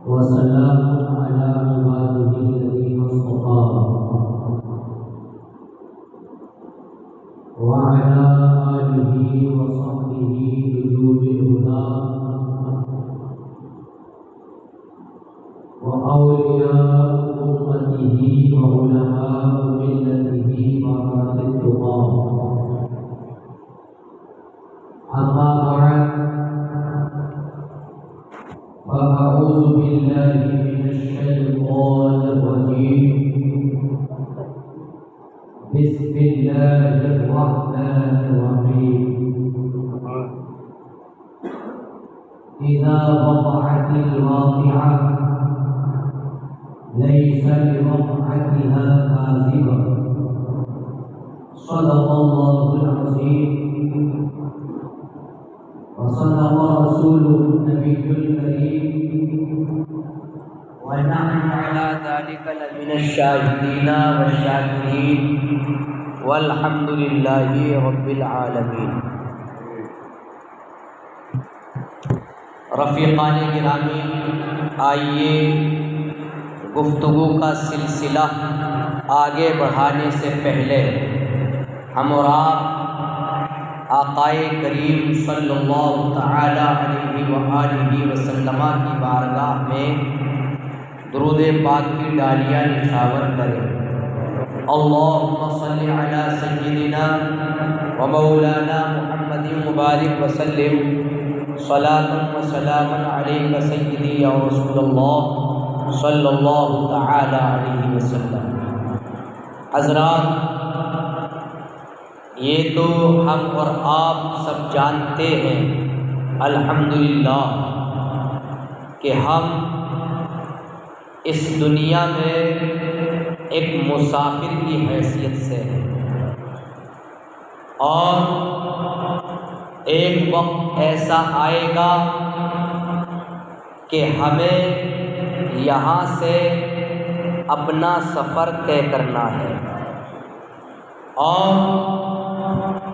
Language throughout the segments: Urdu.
وسلام على عباده الذين اصطفى وعلى آله وصحبه نجوم الهدى وأولياء أمته وعلماء ملته وأهل التقى. أما بعد فأعوذ بالله من الشيطان الرجيم. بسم الله الرحمن الرحيم. إذا وقعت الواقعة ليس لوقعتها كاذبة. صدق الله العظيم وصدق رسوله النبي الكريم ونحن على ذلك لمن الشاهدين والشاكرين والحمد لله رب العالمين. رفیقان گرامی، آئیے گفتگو کا سلسلہ آگے بڑھانے سے پہلے ہم اور آپ آقائے کریم صلی اللہ تعالی علیہ وآلہ وسلم کی بارگاہ میں درود پاک کی ڈالیاں نچھاور کریں. اللہم صلی علی سیدنا و مولانا محمد مبارک وسلم صلاۃ و سلام علیک سیدی یا رسول اللہ صلی اللہ تعالی علیہ وسلم. حضرات، یہ تو ہم اور آپ سب جانتے ہیں الحمدللہ کہ ہم اس دنیا میں ایک مسافر کی حیثیت سے ہیں، اور ایک وقت ایسا آئے گا کہ ہمیں یہاں سے اپنا سفر طے کرنا ہے، اور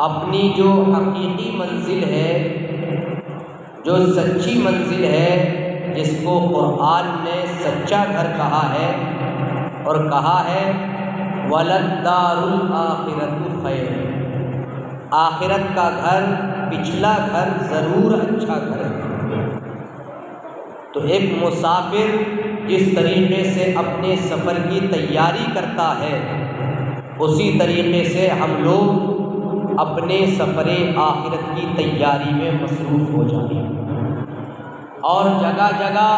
اپنی جو حقیقی منزل ہے، جو سچی منزل ہے، جس کو قرآن نے سچا گھر کہا ہے، اور کہا ہے وَلَلدَّارُ الْآخِرَةُ خَيْرٌ، آخرت کا گھر، پچھلا گھر ضرور اچھا گھر ہے. تو ایک مسافر جس طریقے سے اپنے سفر کی تیاری کرتا ہے، اسی طریقے سے ہم لوگ اپنے سفر آخرت کی تیاری میں مصروف ہو جائیں. اور جگہ جگہ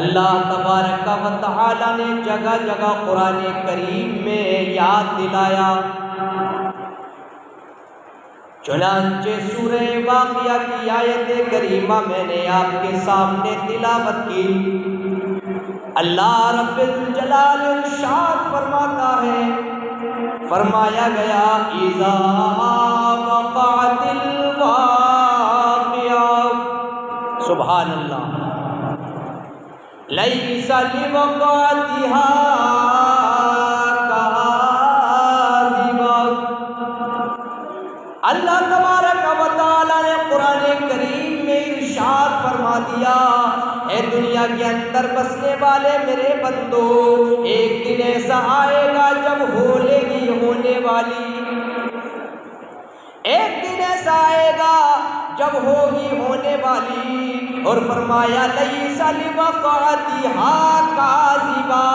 اللہ تبارک و تعالی نے جگہ جگہ قرآن کریم میں یاد دلایا. چنانچہ سورہ واقعہ کی آیت کریمہ میں نے آپ کے سامنے تلاوت کی. اللہ رب الجلال ارشاد فرماتا ہے، فرمایا گیا اذا وقعت الواقعہ، سبحان اللہ، لیس لوقعتها کاذبہ. اللہ تبارک و تعالی نے قرآن کریم میں ارشاد فرما دیا، اے دنیا کے اندر بسنے والے میرے بندو، ایک دن ایسا آئے گا جب ہولے گی ہونے والی، ایک دن ایسا آئے گا جب ہوگی ہونے والی. اور فرمایا لیس لوقعتها کاذبہ،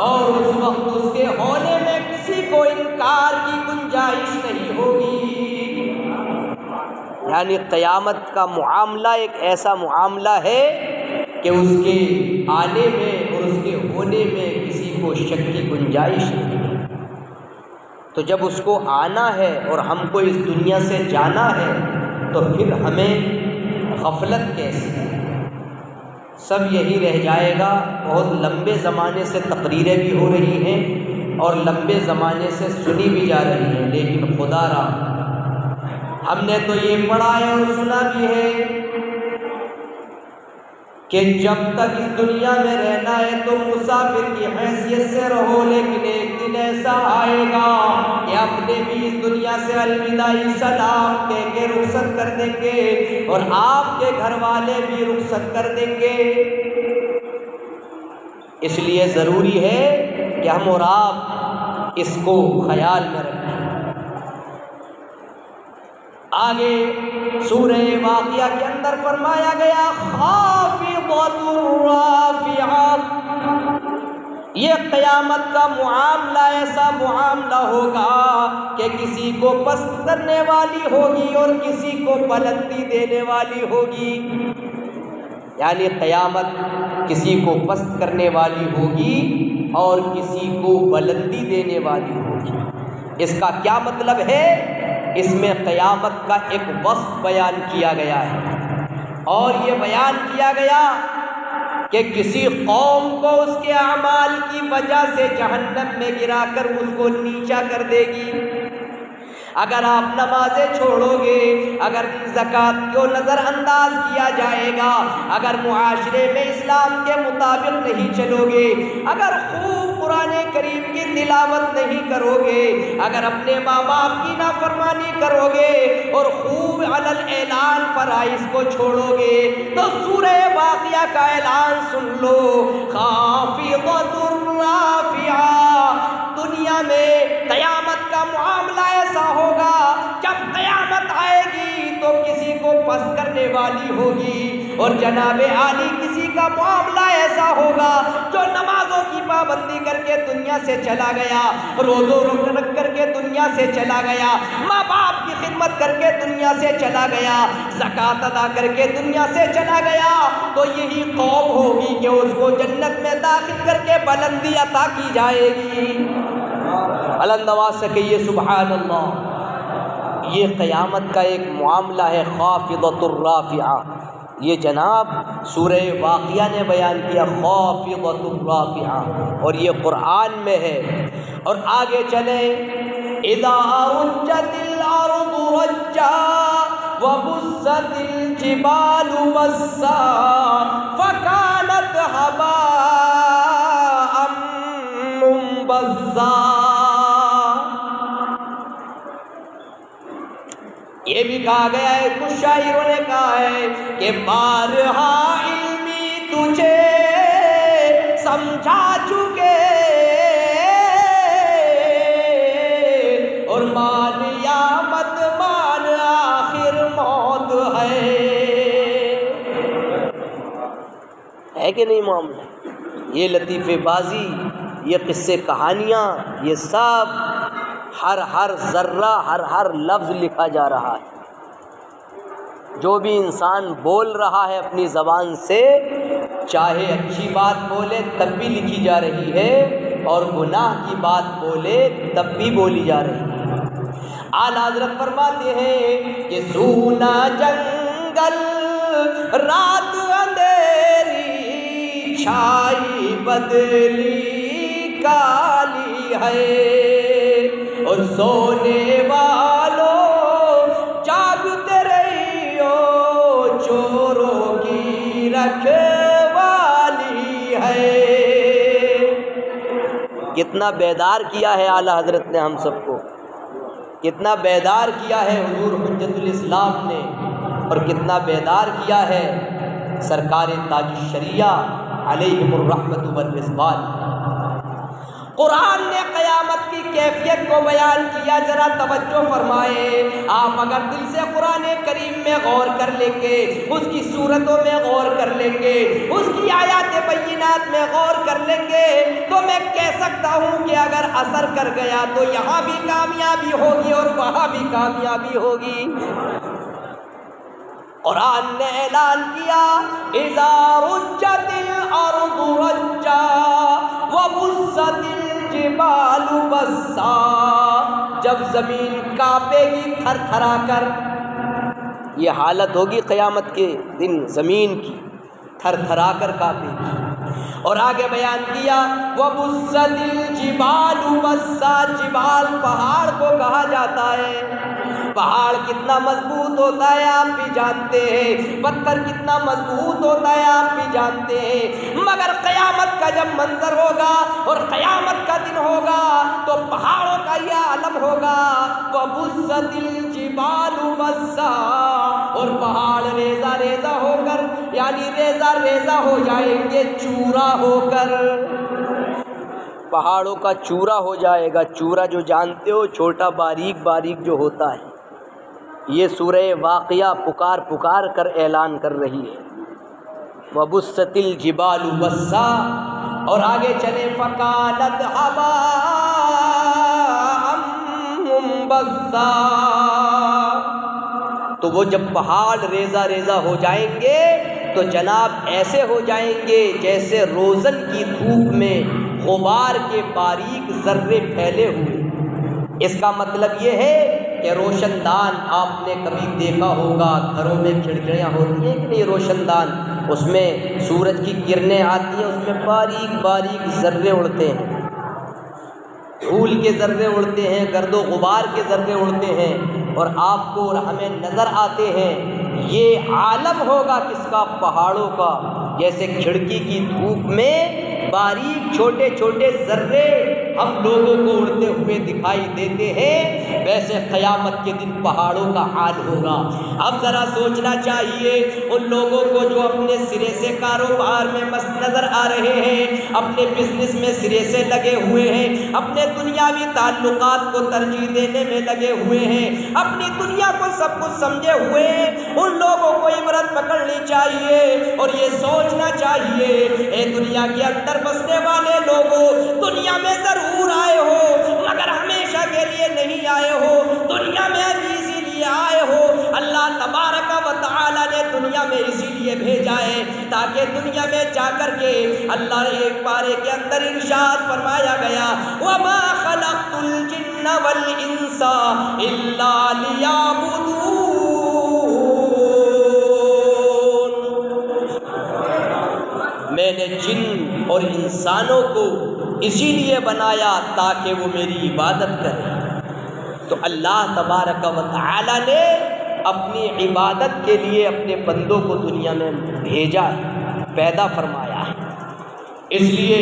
اور اس وقت اس کے ہونے میں کسی کو انکار کی گنجائش نہیں ہوگی. یعنی قیامت کا معاملہ ایک ایسا معاملہ ہے کہ اس کے آنے میں اور اس کے ہونے میں کسی کو شک کی گنجائش نہیں ہے. تو جب اس کو آنا ہے اور ہم کو اس دنیا سے جانا ہے، تو پھر ہمیں غفلت کیسی ہے؟ سب یہی رہ جائے گا. بہت لمبے زمانے سے تقریریں بھی ہو رہی ہیں اور لمبے زمانے سے سنی بھی جا رہی ہیں، لیکن خدا را ہم نے تو یہ پڑھا ہے اور سنا بھی ہے کہ جب تک اس دنیا میں رہنا ہے تو مسافر کی حیثیت سے رہو، لیکن ایک دن ایسا آئے گا کہ اپنے بھی اس دنیا سے الوداعی سلام کہہ بھی رخصت کر دیں گے اور آپ کے گھر والے بھی رخصت کر دیں گے۔ اس لیے ضروری ہے کہ ہم اور آپ اس کو خیال میں رکھیں۔ آگے سورہ واقعہ کے اندر فرمایا گیا خافضۃ رافعۃ، یہ قیامت کا معاملہ ایسا معاملہ ہوگا کہ کسی کو پست کرنے والی ہوگی اور کسی کو بلندی دینے والی ہوگی۔ یعنی قیامت کسی کو پست کرنے والی ہوگی اور کسی کو بلندی دینے والی ہوگی۔ اس کا کیا مطلب ہے؟ اس میں قیامت کا ایک وصف بیان کیا گیا ہے، اور یہ بیان کیا گیا کہ کسی قوم کو اس کے اعمال کی وجہ سے جہنم میں گرا کر اس کو نیچا کر دے گی۔ اگر آپ نمازیں چھوڑو گے، اگر زکوٰۃ کو نظر انداز کیا جائے گا، اگر معاشرے میں اسلام کے مطابق نہیں چلو گے، اگر خوب قرآن کریم کی تلاوت نہیں کرو گے، اگر اپنے ماں باپ کی نافرمانی کرو گے اور خوب علی الاعلان فرائض کو چھوڑو گے، تو سورہ واقعہ کا اعلان سن لو، خافضۃ رافعہ۔ دنیا میں قیامت کا معاملہ ایسا ہوگا، جب قیامت آئے گی تو کسی کو پست کرنے والی ہوگی، اور جناب عالی کسی کا معاملہ ایسا ہوگا جو نمازوں کی پابندی کر کے دنیا سے چلا گیا، روزوں رکھ کر کے دنیا سے چلا گیا، ماں باپ کی خدمت کر کے دنیا سے چلا گیا، زکوٰۃ ادا کر کے دنیا سے چلا گیا، تو یہی قوم ہوگی کہ اس کو جنت میں داخل کر کے بلندی عطا کی جائے گی۔ بلند آواز سے کہیے سبحان اللہ۔ یہ قیامت کا ایک معاملہ ہے خافضۃ الرافعہ، یہ جناب سورہ واقعہ نے بیان کیا خافضۃ الرافعہ، اور یہ قرآن میں ہے۔ اور آگے چلیں، اذا رجت الارض رجا وبست الجبال بسا فكانت هباء منبثا۔ یہ بھی کہا گیا ہے، کچھ شاعروں نے کہا ہے کہ بارہا علمی تجھے سمجھا چکے اور مان یا مت مان آخر موت ہے کہ نہیں معاملہ؟ یہ لطیفے بازی، یہ قصے کہانیاں، یہ سب ہر ذرہ ہر لفظ لکھا جا رہا ہے۔ جو بھی انسان بول رہا ہے اپنی زبان سے، چاہے اچھی بات بولے تب بھی لکھی جا رہی ہے، اور گناہ کی بات بولے تب بھی بولی جا رہی ہے۔ اعلیٰ حضرت فرماتے ہیں کہ سونا جنگل رات اندھیری چھائی بدلی کالی ہے، اور سونے والوں جاگتے رہیو چوروں کی رکھوالی ہے۔ کتنا بیدار کیا ہے اعلیٰ حضرت نے ہم سب کو، کتنا بیدار کیا ہے حضور حجت الاسلام نے، اور کتنا بیدار کیا ہے سرکار تاج الشریعہ علیہم الرحمۃ والرضوان۔ قرآن نے قیامت کی کیفیت کو بیان کیا، ذرا توجہ فرمائے۔ آپ اگر دل سے قرآن کریم میں غور کر لیں گے، اس کی صورتوں میں غور کر لیں گے، اس کی آیات بینات میں غور کر لیں گے، تو میں کہہ سکتا ہوں کہ اگر اثر کر گیا تو یہاں بھی کامیابی ہوگی اور وہاں بھی کامیابی ہوگی۔ قرآن نے اعلان کیا اذا رجت الارض رجا وبست الجبال بسا، جب زمین کانپے گی تھر تھرا کر، یہ حالت ہوگی قیامت کے دن زمین کی، تھر تھرا کر کانپے گی۔ اور آگے بیان کیا وبست الجبال بسا، جبال پہاڑ کو کہا جاتا ہے۔ پہاڑ کتنا مضبوط ہوتا ہے آپ بھی جانتے ہیں، پتھر کتنا مضبوط ہوتا ہے آپ بھی جانتے ہیں، مگر قیامت کا جب منظر ہوگا اور قیامت کا دن ہوگا تو پہاڑوں کا یہ عالم ہوگا وبست الجبال الجبال مسا، اور پہاڑ ریزہ ریزہ ہو کر، یعنی ریزہ ریزہ ہو جائیں گے چورا ہو کر، پہاڑوں کا چورا ہو جائے گا۔ چورا جو جانتے ہو، چھوٹا باریک باریک جو ہوتا ہے۔ یہ سورہ واقعہ پکار پکار کر اعلان کر رہی ہے، وَبُسَّتِ الْجِبَالُ بَسًّا، اور آگے چلے فَكَانَتْ هَبَاءً مُنبَثًّا، تو وہ جب پہاڑ ریزہ ریزہ ہو جائیں گے تو جناب ایسے ہو جائیں گے جیسے روزن کی دھوپ میں غبار کے باریک ذرے پھیلے ہوئے۔ اس کا مطلب یہ ہے کہ روشن دان آپ نے کبھی دیکھا ہوگا، گھروں میں کھڑکیاں ہوتی ہیں کہ نہیں روشن دان، اس میں سورج کی کرنیں آتی ہیں، اس میں باریک باریک ذرے اڑتے ہیں، دھول کے ذرے اڑتے ہیں، گرد و غبار کے ذرے اڑتے ہیں، اور آپ کو اور ہمیں نظر آتے ہیں۔ یہ عالم ہوگا کس کا؟ پہاڑوں کا۔ جیسے کھڑکی کی دھوپ میں باریک چھوٹے چھوٹے ذرے ہم لوگوں کو اڑتے ہوئے دکھائی دیتے ہیں، ویسے قیامت کے دن پہاڑوں کا حال ہوگا۔ اب ذرا سوچنا چاہیے ان لوگوں کو جو اپنے سرے سے کاروبار میں مست نظر آ رہے ہیں، اپنے بزنس میں سرے سے لگے ہوئے ہیں، اپنے دنیاوی تعلقات کو ترجیح دینے میں لگے ہوئے ہیں، اپنی دنیا کو سب کچھ سمجھے ہوئے ہیں، ان لوگوں کو عبرت پکڑنی چاہیے اور یہ سوچنا چاہیے، اے دنیا کے اندر بسنے والے لوگوں، دنیا میں ضرور آئے ہو مگر ہمیشہ کے لیے نہیں آئے ہو، دنیا میں ابھی اسی لیے آئے ہو، اللہ تبارک و تعالی نے دنیا میں اسی لیے بھیجا ہے تاکہ دنیا میں جا کر کے اللہ ایک پارے کے اندر ارشاد فرمایا گیا، وَمَا خَلَقْتُ الْجِنَّ وَالْإِنسَ إِلَّا لِيَعْبُدُونَ، میں نے جن اور انسانوں کو اسی لیے بنایا تاکہ وہ میری عبادت کریں۔ تو اللہ تبارک و تعالی نے اپنی عبادت کے لیے اپنے بندوں کو دنیا میں بھیجا ہے، پیدا فرمایا ہے۔ اس لیے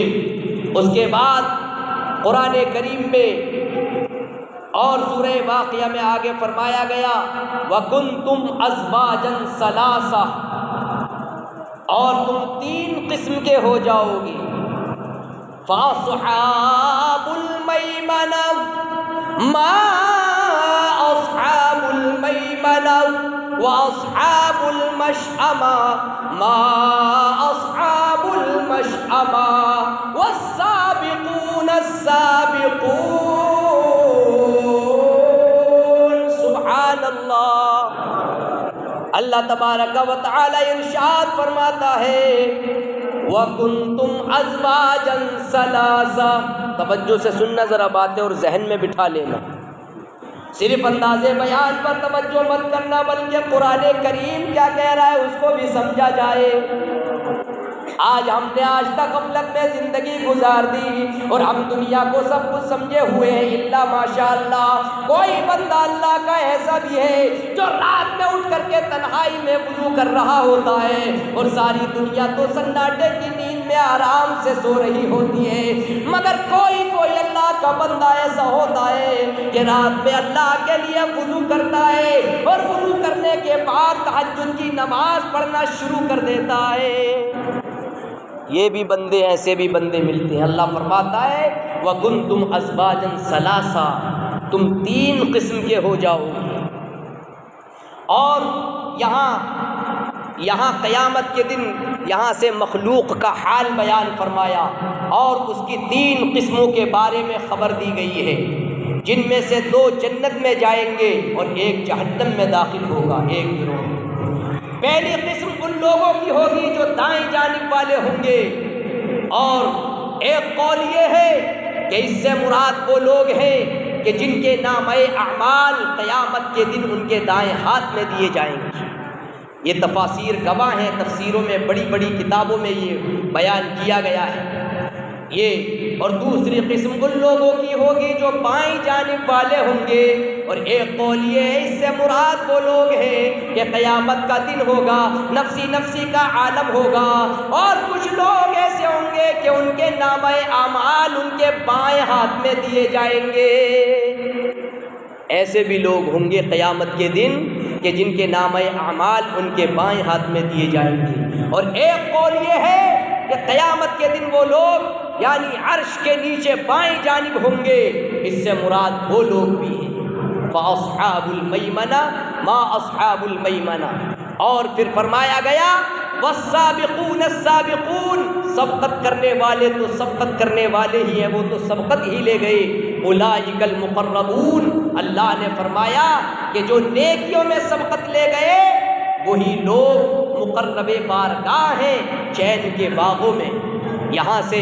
اس کے بعد قرآن کریم میں اور سورہ واقعہ میں آگے فرمایا گیا وَكُنْتُمْ أَزْوَاجًا ثَلَاثَةً، اور تم تین قسم کے ہو جاؤ گے، فَأَصْحَابُ الْمَيْمَنَةِ مَا أَصْحَابُ الْمَيْمَنَةِ وَأَصْحَابُ الْمَشْأَمَةِ مَا أَصْحَابُ الْمَشْأَمَةِ وَالسَّابِقُونَ السَّابِقُونَ۔ سبحان اللہ، اللہ تبارک و تعالی ارشاد فرماتا ہے وَكُنْتُمْ أَزْوَاجًا ثَلَاثَةً۔ توجہ سے سننا ذرا باتیں اور ذہن میں بٹھا لینا، صرف انداز بیان پر توجہ مت کرنا بلکہ قرآن کریم کیا کہہ رہا ہے اس کو بھی سمجھا جائے۔ آج ہم نے آج تک غفلت میں زندگی گزار دی اور ہم دنیا کو سب کچھ سمجھے ہوئے ہیں الا ماشاء اللہ کوئی بندہ اللہ کا ایسا بھی ہے جو رات میں اٹھ کر کے تنہائی میں وضو کر رہا ہوتا ہے اور ساری دنیا تو سناٹے کی نیند میں آرام سے سو رہی ہوتی ہے، مگر کوئی اللہ کا بندہ ایسا ہوتا ہے کہ رات میں اللہ کے لیے وضو کرتا ہے اور وضو کرنے کے بعد تہجد کی نماز پڑھنا شروع کر دیتا ہے۔ یہ بھی بندے ایسے بھی بندے ملتے ہیں۔ اللہ فرماتا ہے وَكُنْتُمْ أَزْوَاجًا ثَلَاثَةً، تم تین قسم کے ہو جاؤ گے۔ اور یہاں قیامت کے دن یہاں سے مخلوق کا حال بیان فرمایا اور اس کی تین قسموں کے بارے میں خبر دی گئی ہے، جن میں سے دو جنت میں جائیں گے اور ایک جہنم میں داخل ہوگا، ایک گروہ۔ پہلی قسم ان لوگوں کی ہوگی جو دائیں جانب والے ہوں گے، اور ایک قول یہ ہے کہ اس سے مراد وہ لوگ ہیں کہ جن کے نامہ اعمال قیامت کے دن ان کے دائیں ہاتھ میں دیے جائیں گے۔ یہ تفاسیر گواہ ہیں، تفسیروں میں بڑی بڑی کتابوں میں یہ بیان کیا گیا ہے یہ۔ اور دوسری قسم ان لوگوں کی ہوگی جو بائیں جانب والے ہوں گے، اور ایک قول یہ ہے اس سے مراد وہ لوگ ہیں کہ قیامت کا دن ہوگا، نفسی نفسی کا عالم ہوگا، اور کچھ لوگ ایسے ہوں گے کہ ان کے نامہ اعمال ان کے بائیں ہاتھ میں دیے جائیں گے۔ ایسے بھی لوگ ہوں گے قیامت کے دن کہ جن کے نامہ اعمال ان کے بائیں ہاتھ میں دیے جائیں گے۔ اور ایک قول یہ ہے کہ قیامت کے دن وہ لوگ یعنی عرش کے نیچے بائیں جانب ہوں گے، اس سے مراد وہ لوگ بھی ہیں۔ فَأَصْحَابُ الْمَيْمَنَةِ مَا أَصْحَابُ الْمَيْمَنَةِ، اور پھر فرمایا گیا وَالسَّابِقُونَ السَّابِقُونَ، سبقت کرنے والے تو سبقت کرنے والے ہی ہیں، وہ تو سبقت ہی لے گئے۔ اولئک المقربون، اللہ نے فرمایا کہ جو نیکیوں میں سبقت لے گئے وہی لوگ مقرب بارگاہ ہیں چین کے باغوں میں۔ یہاں سے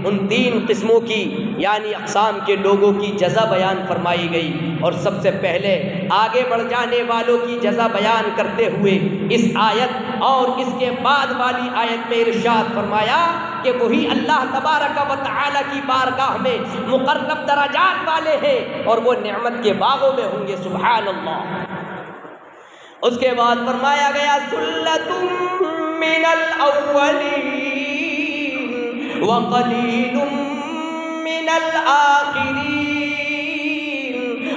ان تین قسموں کی یعنی اقسام کے لوگوں کی جزا بیان فرمائی گئی، اور سب سے پہلے آگے بڑھ جانے والوں کی جزا بیان کرتے ہوئے اس آیت اور اس کے بعد والی آیت میں ارشاد فرمایا کہ وہی اللہ تبارک و تعالی کی بارگاہ میں مقرب درجات والے ہیں اور وہ نعمت کے باغوں میں ہوں گے۔ سبحان اللہ۔ اس کے بعد فرمایا گیا سلۃ من الاولین وقلیل من الآخرین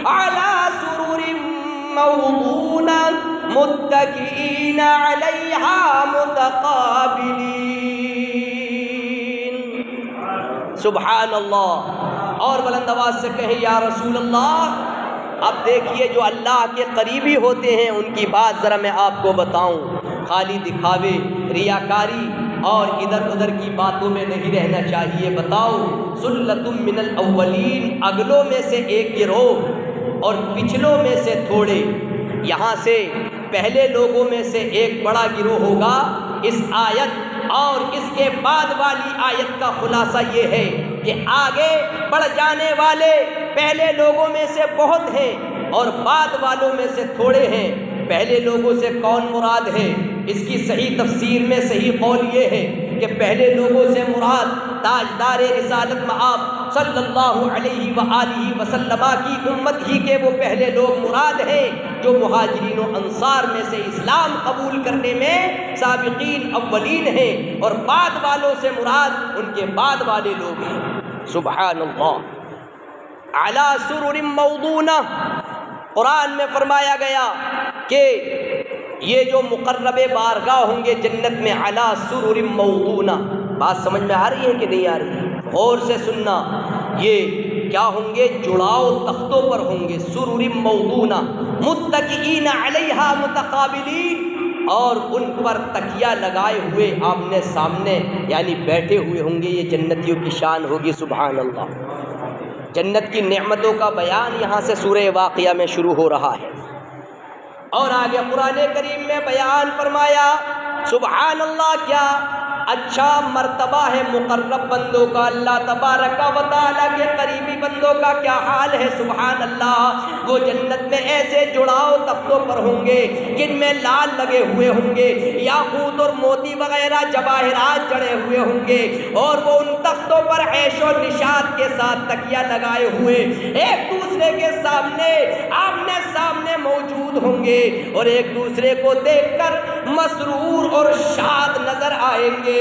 علی سرر موضونہ متکئین علیہا متقابلین۔ سبحان اللہ۔ اور بلند آواز سے کہیں یا رسول اللہ۔ اب دیکھیے جو اللہ کے قریبی ہوتے ہیں ان کی بات ذرا میں آپ کو بتاؤں، خالی دکھاوے ریاکاری اور ادھر ادھر کی باتوں میں نہیں رہنا چاہیے۔ بتاؤ سلۃ من الاولین، اگلوں میں سے ایک گروہ اور پچھلوں میں سے تھوڑے۔ یہاں سے پہلے لوگوں میں سے ایک بڑا گروہ ہوگا۔ اس آیت اور اس کے بعد والی آیت کا خلاصہ یہ ہے کہ آگے بڑھ جانے والے پہلے لوگوں میں سے بہت ہیں اور بعد والوں میں سے تھوڑے ہیں۔ پہلے لوگوں سے کون مراد ہے؟ اس کی صحیح تفسیر میں صحیح قول یہ ہے کہ پہلے لوگوں سے مراد تاجدار رسالت مآب صلی اللہ علیہ وآلہ وسلم کی امت ہی کے وہ پہلے لوگ مراد ہیں جو مہاجرین و انصار میں سے اسلام قبول کرنے میں سابقین اولین ہیں، اور بعد والوں سے مراد ان کے بعد والے لوگ ہیں۔ سبحان اللہ۔ علی سرر موضونہ، قرآن میں فرمایا گیا کہ یہ جو مقرب بارگاہ ہوں گے جنت میں علی سرر موضونہ، بات سمجھ میں آ رہی ہے کہ نہیں آ رہی ہے؟ غور سے سننا، یہ کیا ہوں گے؟ جڑاؤ تختوں پر ہوں گے، سرر موضونہ متکئین علیہا متقابلین، اور ان پر تکیہ لگائے ہوئے آمنے سامنے یعنی بیٹھے ہوئے ہوں گے۔ یہ جنتیوں کی شان ہوگی۔ سبحان اللہ۔ جنت کی نعمتوں کا بیان یہاں سے سورہ واقعہ میں شروع ہو رہا ہے، اور آگے قرآن کریم میں بیان فرمایا سبحان اللہ کیا اچھا مرتبہ ہے مقرب بندوں کا، اللہ تبارک و تعالیٰ کے قریبی بندوں کا کیا حال ہے۔ سبحان اللہ۔ وہ جنت میں ایسے جڑاؤ تختوں پر ہوں گے جن میں لال لگے ہوئے ہوں گے، یاقوت اور موتی وغیرہ جواہرات جڑے ہوئے ہوں گے، اور وہ ان تختوں پر عیش و نشاط کے ساتھ تکیہ لگائے ہوئے ایک دوسرے کے سامنے آمنے سامنے موجود ہوں گے، اور ایک دوسرے کو دیکھ کر مسرور اور شاد نظر آئیں گے۔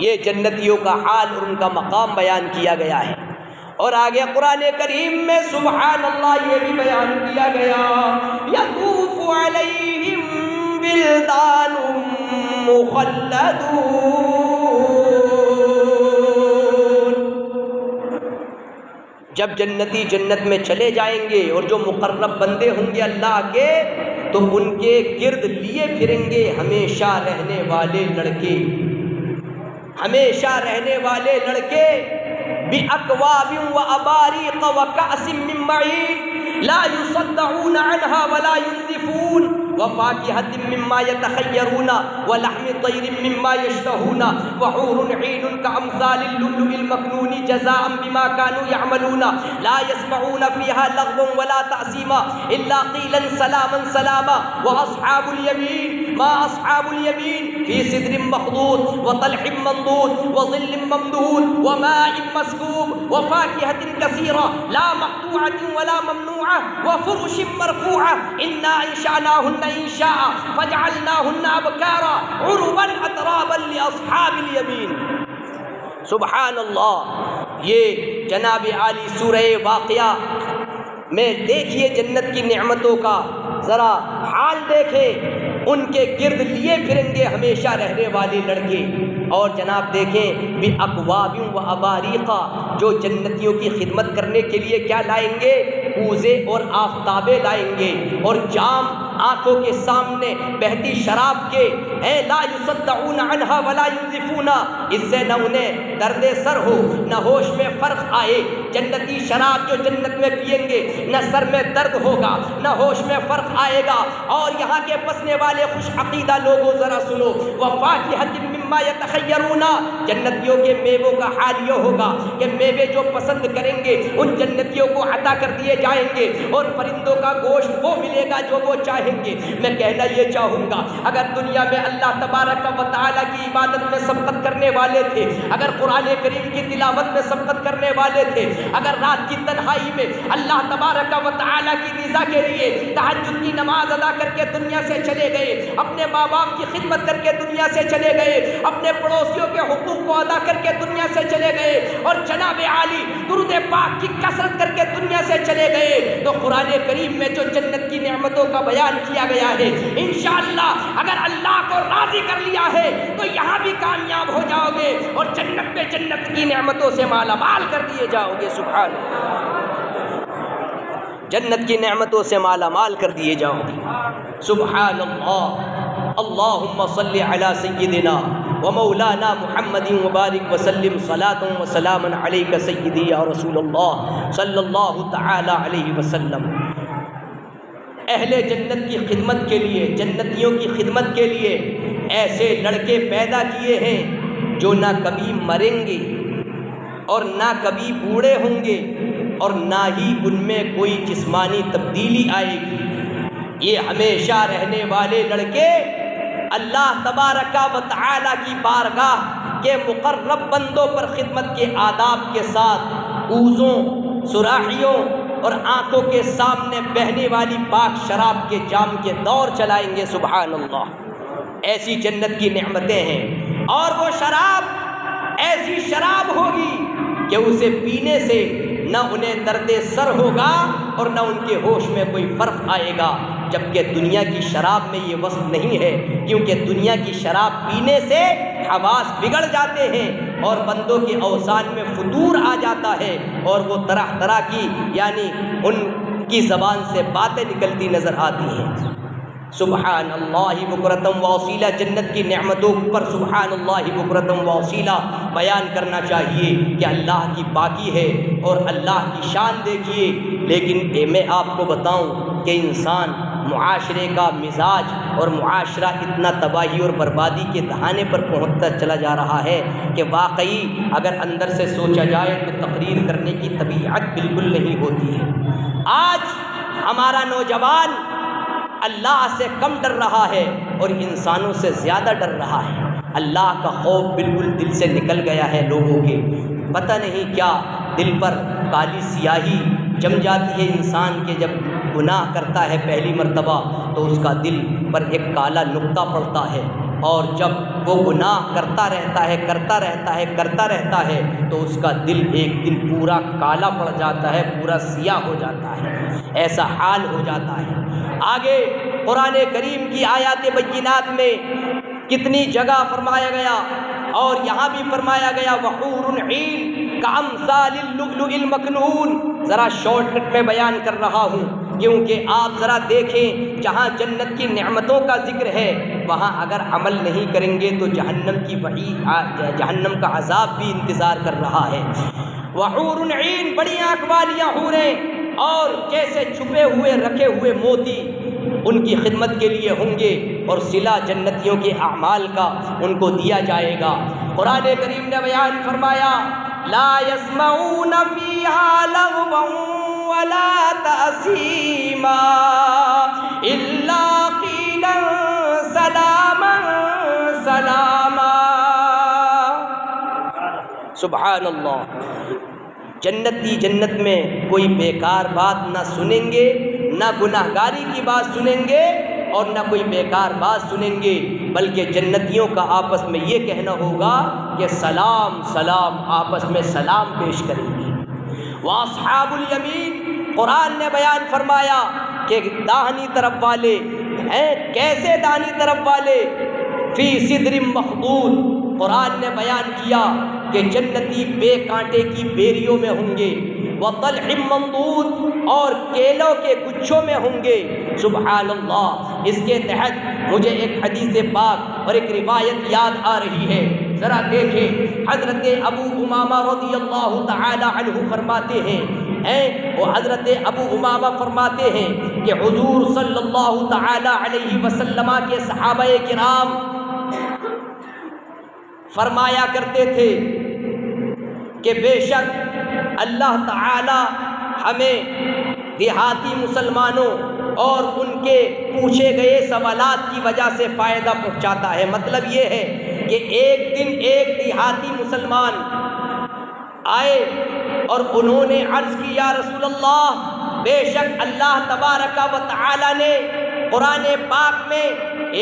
یہ جنتیوں کا حال اور ان کا مقام بیان کیا گیا ہے، اور آگے قرآن کریم میں سبحان اللہ یہ بھی بیان کیا گیا یطوف علیہم ولدان مخلدون۔ جب جنتی جنت میں چلے جائیں گے اور جو مقرب بندے ہوں گے اللہ کے، تو ان کے گرد لیے پھریں گے ہمیشہ رہنے والے لڑکے، ہمیشہ رہنے والے لڑکے بِأَكْوَابٍ وَأَبَارِيقَ وَكَأْسٍ مِّن مَّعِينٍ لَا يُصَدَّعُونَ عَنْهَا وَلَا يُنزِفُونَ وَفَاكِهَةٍ مِّمَّا يَتَخَيَّرُونَ وَلَحْمِ طَيْرٍ مِّمَّا يَشْتَهُونَ وَحُورٌ عِينٌ كَأَمْثَالِ اللُّؤْلُؤِ الْمَكْنُونِ جَزَاءً بِمَا كَانُوا يَعْمَلُونَ لَا يَسْمَعُونَ فِيهَا لَغْوًا وَلَا تَأْثِيمًا إِلَّا قِيلًا سَلَامًا سَلَامًا وَأَصْحَابُ الْيَمِينِ مَا أَصْحَابُ الْيَمِينِ فِي سِدْرٍ مَّخْضُودٍ وَطَلْحٍ مَّنضُودٍ وَظِلٍّ مَّمْدُودٍ وَمَاءٍ مَّسْكُوبٍ وَفَاكِهَةٍ كَثِيرَةٍ لَّا مَقْطُوعَةٍ وَلَا مَمْنُوعَةٍ وَفُرُشٍ مَّرْفُوعَةٍ إِنَّا أَنشَأْنَاهُنَّ إِنشَاءً فَجَعَلْنَاهُنَّ أَبْكَارًا عُرُبًا أَتْرَابًا لِأَصْحَابِ الْيَمِينِ۔ سبحان اللہ۔ یہ جناب عالی سورہ واقعہ میں دیکھیے جنت کی نعمتوں کا ذرا حال دیکھیں، ان کے گرد لیے پھریں گے ہمیشہ رہنے والے لڑکے، اور جناب دیکھیں بھی اکواب و اباریقہ، جو جنتیوں کی خدمت کرنے کے لیے کیا لائیں گے؟ کوزے اور آفتابیں لائیں گے، اور جام آنکھوں کے سامنے بہتی شراب کے ہیں، لا یصدعون عنہا ولا ینزفون، اس سے نہ انہیں درد سر ہو نہ ہوش میں فرق آئے۔ جنتی شراب جو جنت میں پئیں گے، نہ سر میں درد ہوگا نہ ہوش میں فرق آئے گا۔ اور یہاں کے بسنے والے خوش عقیدہ لوگوں ذرا سنو، وفاکہۃ مما یتخیرون، جنتیوں کے میووں کا حال یہ ہوگا کہ میوے جو پسند کریں گے ان جنتیوں کو عطا کر دیے جائیں گے، اور پرندوں کا گوشت وہ ملے گا جو وہ چاہیں گے۔ میں کہنا یہ چاہوں گا، اگر دنیا میں اللہ تبارک و تعالیٰ کی عبادت میں سبقت کرنے والے تھے، اگر قرآن کریم کی تلاوت میں سبقت کرنے والے تھے، اگر رات کی تنہائی میں اللہ تبارک و تعالیٰ کی رضا کے لیے تہجد کی نماز ادا کر کے دنیا سے چلے گئے، اپنے ماں باپ کی خدمت کر کے دنیا سے چلے گئے، اپنے پڑوسیوں کے حقوق کو ادا کر کے دنیا سے چلے گئے، اور جناب عالی درود پاک کی کثرت کر کے دنیا سے چلے گئے، تو قرآن کریم میں جو جنت کی نعمتوں کا بیان کیا گیا ہے، انشاءاللہ اگر اللہ کو راضی کر لیا ہے تو یہاں بھی کامیاب ہو جاؤ گے، اور جنت میں جنت کی نعمتوں سے مالا مال کر دیے جاؤ گے۔ سبحان اللہ، جنت کی نعمتوں سے مالا مال کر دیے جاؤ گے۔ سبحان اللہ، اللہم صلی علی سیدنا و مولانا محمد وبارک وسلم صلاۃ و سلام علیک سیدی یا رسول اللہ صلی اللہ تعالی علیہ وسلم۔ اہل جنت کی خدمت کے لیے، جنتیوں کی خدمت کے لیے ایسے لڑکے پیدا کیے ہیں جو نہ کبھی مریں گے اور نہ کبھی بوڑھے ہوں گے، اور نہ ہی ان میں کوئی جسمانی تبدیلی آئے گی۔ یہ ہمیشہ رہنے والے لڑکے اللہ تبارک و تعالی کی بارگاہ کے مقرب بندوں پر خدمت کے آداب کے ساتھ کوزوں، سراحیوں اور آنکھوں کے سامنے بہنے والی پاک شراب کے جام کے دور چلائیں گے۔ سبحان اللہ، ایسی جنت کی نعمتیں ہیں، اور وہ شراب ایسی شراب ہوگی کہ اسے پینے سے نہ انہیں درد سر ہوگا اور نہ ان کے ہوش میں کوئی فرق آئے گا، جبکہ دنیا کی شراب میں یہ وصف نہیں ہے، کیونکہ دنیا کی شراب پینے سے حواس بگڑ جاتے ہیں اور بندوں کے اوزان میں فتور آ جاتا ہے، اور وہ طرح طرح کی یعنی ان کی زبان سے باتیں نکلتی نظر آتی ہیں۔ سبحان اللہ بکرتم واصیلہ، جنت کی نعمتوں پر سبحان اللہ بکرتم واصیلہ بیان کرنا چاہیے کہ اللہ کی پاکی ہے اور اللہ کی شان دیکھیے۔ لیکن میں آپ کو بتاؤں کہ انسان معاشرے کا مزاج اور معاشرہ اتنا تباہی اور بربادی کے دہانے پر پہنچتا چلا جا رہا ہے کہ واقعی اگر اندر سے سوچا جائے تو تقریر کرنے کی طبیعت بالکل نہیں ہوتی ہے۔ آج ہمارا نوجوان اللہ سے کم ڈر رہا ہے اور انسانوں سے زیادہ ڈر رہا ہے۔ اللہ کا خوف بالکل دل سے نکل گیا ہے لوگوں کے، پتہ نہیں کیا دل پر کالی سیاہی جم جاتی ہے انسان کے، جب گناہ کرتا ہے پہلی مرتبہ تو اس کا دل پر ایک کالا نقطہ پڑتا ہے، اور جب وہ گناہ کرتا رہتا ہے تو اس کا دل ایک دن پورا کالا پڑ جاتا ہے، پورا سیاہ ہو جاتا ہے، ایسا حال ہو جاتا ہے۔ آگے قرآن کریم کی آیات بینات میں کتنی جگہ فرمایا گیا، اور یہاں بھی فرمایا گیا وحور عین کامثال اللؤلؤ المکنون۔ ذرا شارٹ کٹ میں بیان کر رہا ہوں کیونکہ آپ ذرا دیکھیں، جہاں جنت کی نعمتوں کا ذکر ہے وہاں اگر عمل نہیں کریں گے تو جہنم کا عذاب بھی انتظار کر رہا ہے۔ وحور عین، بڑی آنکھ والیاں حوریں، اور جیسے چھپے ہوئے رکھے ہوئے موتی ان کی خدمت کے لیے ہوں گے، اور صلہ جنتیوں کے اعمال کا ان کو دیا جائے گا۔ قرآن کریم نے بیان فرمایا لا يسمعون فيها لغوا ولا تأثیما الا قیلا سلاما سلاما۔ سبحان اللہ، جنتی جنت میں کوئی بیکار بات نہ سنیں گے، نہ گناہگاری کی بات سنیں گے اور نہ کوئی بیکار بات سنیں گے، بلکہ جنتیوں کا آپس میں یہ کہنا ہوگا کہ کہ سلام سلام آپس میں سلام پیش کریں گے۔ واصحاب الیمین، قرآن نے بیان فرمایا کہ داہنی طرف والے ہیں، کیسے داہنی طرف والے؟ فی سدر مخضود، قرآن نے بیان کیا کہ جنتی بے کانٹے کی بیریوں میں ہوں گے، وطلح ممدود، اور کیلوں کے گچھوں میں ہوں گے۔ سبحان اللہ۔ اس کے تحت مجھے ایک حدیث پاک اور ایک روایت یاد آ رہی ہے، ذرا دیکھیں۔ حضرت ابو امامہ رضی اللہ تعالی عنہ فرماتے ہیں، وہ حضرت ابو امامہ فرماتے ہیں کہ حضور صلی اللہ تعالی علیہ وسلم کے صحابہ کرام فرمایا کرتے تھے کہ بے شک اللہ تعالی ہمیں دیہاتی مسلمانوں اور ان کے پوچھے گئے سوالات کی وجہ سے فائدہ پہنچاتا ہے۔ مطلب یہ ہے کہ ایک دن ایک دیہاتی مسلمان آئے اور انہوں نے عرض کی، یا رسول اللہ، بے شک اللہ تبارک و تعالی نے قرآن پاک میں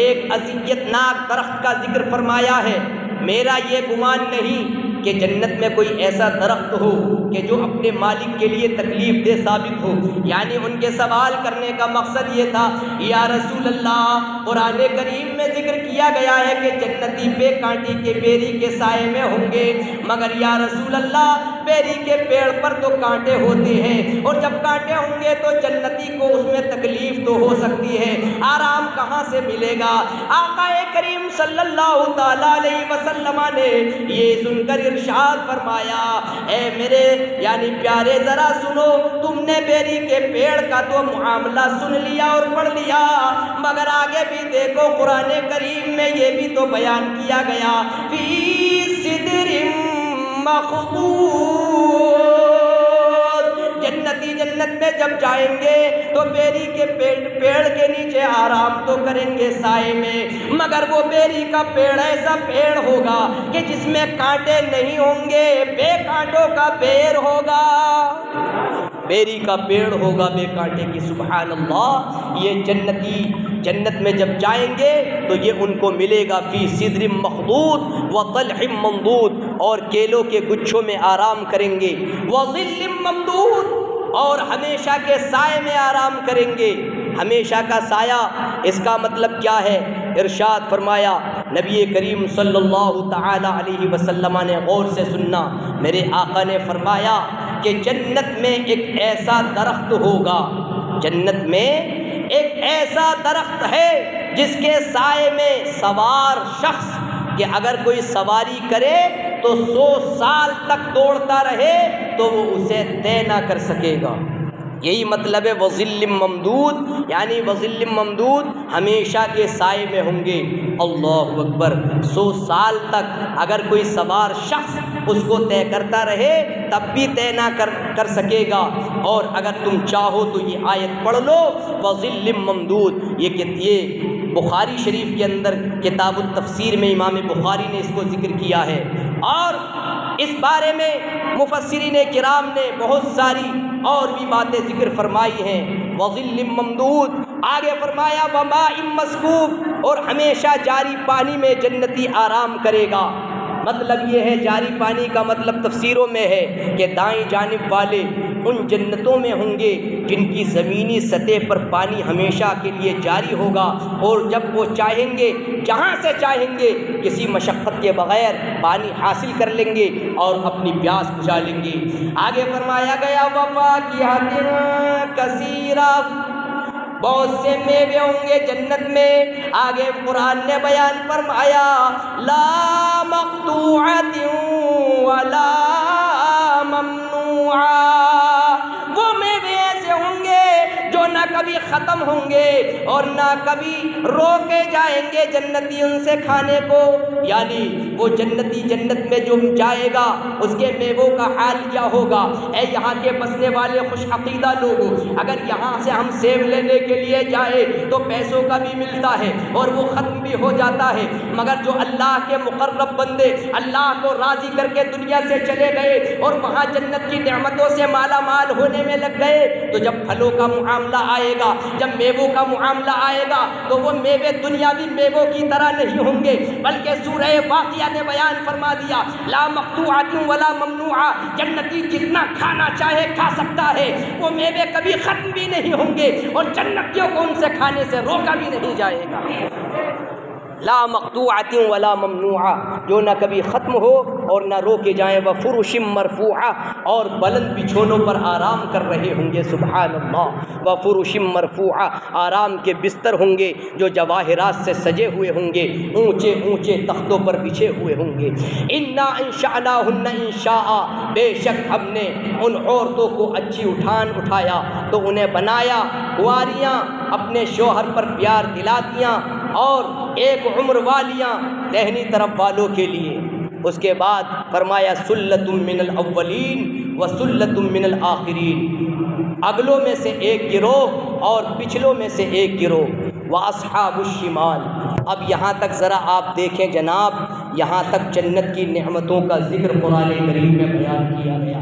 ایک اذیت ناک درخت کا ذکر فرمایا ہے، میرا یہ گمان نہیں کہ جنت میں کوئی ایسا درخت ہو کہ جو اپنے مالک کے لیے تکلیف دہ ثابت ہو۔ یعنی ان کے سوال کرنے کا مقصد یہ تھا، یا رسول اللہ، قرآن کریم میں ذکر کیا گیا ہے کہ جنتی بے کانٹی کے بیری کے سائے میں ہوں گے، مگر یا رسول اللہ بیری کے پیڑ پر تو کانٹے ہوتے ہیں، اور جب کانٹے ہوں گے تو جنتی کو اس میں تکلیف تو ہو سکتی ہے، آرام کہاں سے ملے گا؟ آقا کریم صلی اللہ تعالی علیہ وسلم نے یہ سن کر ارشاد فرمایا، اے میرے یعنی پیارے ذرا سنو، تم نے بیری کے پیڑ کا تو معاملہ سن لیا اور پڑھ لیا، مگر آگے بھی دیکھو قرآن کریم میں یہ بھی تو بیان کیا گیا، فی سدر مخضود، جنتی جنت میں جب جائیں گے تو بیری کے پیڑ کے نیچے آرام تو کریں گے سائے میں، مگر وہ بیری کا پیڑ ایسا پیڑ ہوگا کہ جس میں کانٹے نہیں ہوں گے، بے کانٹوں کا بیر ہوگا، بیری کا پیڑ ہوگا بے کانٹے کی۔ سبحان اللہ۔ یہ جنتی جنت میں جب جائیں گے تو یہ ان کو ملے گا، فی سدر مخضود وطلح ممدود، اور کیلوں کے گچھوں میں آرام کریں گے، وظل ممدود، اور ہمیشہ کے سائے میں آرام کریں گے۔ ہمیشہ کا سایہ، اس کا مطلب کیا ہے؟ ارشاد فرمایا نبی کریم صلی اللہ تعالی علیہ وسلم نے، غور سے سننا، میرے آقا نے فرمایا کہ جنت میں ایک ایسا درخت ہوگا، جنت میں ایک ایسا درخت ہے جس کے سائے میں سوار شخص کہ اگر کوئی سواری کرے تو 100 سال تک دوڑتا رہے تو وہ اسے طے نہ کر سکے گا۔ یہی مطلب ہے وظل ممدود، یعنی وظل ممدود ہمیشہ کے سائے میں ہوں گے۔ اللہ اکبر۔ 100 سال تک اگر کوئی سوار شخص اس کو طے کرتا رہے تب بھی طے نہ کر سکے گا۔ اور اگر تم چاہو تو یہ آیت پڑھ لو، وظل ممدود، یہ بخاری شریف کے اندر کتاب التفسیر میں امام بخاری نے اس کو ذکر کیا ہے، اور اس بارے میں مفسرین کرام نے بہت ساری اور بھی باتیں ذکر فرمائی ہیں۔ وظل ممدود، آگے فرمایا وماء مسکوب، اور ہمیشہ جاری پانی میں جنتی آرام کرے گا۔ مطلب یہ ہے، جاری پانی کا مطلب تفسیروں میں ہے کہ دائیں جانب والے ان جنتوں میں ہوں گے جن کی زمینی سطح پر پانی ہمیشہ کے لیے جاری ہوگا، اور جب وہ چاہیں گے جہاں سے چاہیں گے کسی مشقت کے بغیر پانی حاصل کر لیں گے اور اپنی پیاس بجھا لیں گے۔ آگے فرمایا گیا وفاکہۃ کثیرہ، بہت سے میوے ہوں گے جنت میں۔ آگے قرآن نے بیان فرمایا لا مقطوعۃ ولا ممنوعہ، وہ میوے ایسے ہوں گے جو نہ کبھی ختم ہوں گے اور نہ کبھی روکے جائیں گے جنتی ان سے کھانے کو۔ یعنی وہ جنتی جنت میں جو جائے گا اس کے میووں کا حال کیا ہوگا؟ اے یہاں کے بسنے والے خوش عقیدہ لوگوں، اگر یہاں سے ہم سیب لینے کے لیے جائیں تو پیسوں کا بھی ملتا ہے اور وہ ختم بھی ہو جاتا ہے، مگر جو اللہ کے مقرب بندے اللہ کو راضی کر کے دنیا سے چلے گئے اور وہاں جنت کی نعمتوں سے مالا مال ہونے میں لگ گئے، تو جب پھلوں کا معاملہ آئے گا جب میووں کا معاملہ آئے گا تو وہ میوے دنیاوی میووں کی طرح نہیں ہوں گے، بلکہ سورہ واقعہ نے بیان فرما دیا لا مقطوعۃ ولا ممنوعہ، جنتی جتنا کھانا چاہے کھا سکتا ہے، وہ میوے کبھی ختم بھی نہیں ہوں گے اور جنتیوں کو ان سے کھانے سے روکا بھی نہیں جائے گا۔ لا مقطوعۃ ولا ممنوعہ، جو نہ کبھی ختم ہو اور نہ روکے جائیں، وفرش مرفوعہ، اور بلند بچھونوں پر آرام کر رہے ہوں گے، سبحان اللہ، وفرش مرفوعہ، آرام کے بستر ہوں گے جو جواہرات سے سجے ہوئے ہوں گے، اونچے اونچے تختوں پر بچھے ہوئے ہوں گے۔ انا انشأناہن انشاء، بے شک ہم نے ان عورتوں کو اچھی اٹھایا تو انہیں بنایا کنواریاں، اپنے شوہر پر پیار دلاتیاں اور ایک عمر والیاں دہنی طرف والوں کے لیے۔ اس کے بعد فرمایا سلۃ من الاولین وسلۃ من الآخرین، اگلوں میں سے ایک گروہ اور پچھلوں میں سے ایک گروہ۔ واصحاب الشمال، اب یہاں تک ذرا آپ دیکھیں جناب، یہاں تک جنت کی نعمتوں کا ذکر قرآن کریم میں بیان کیا گیا۔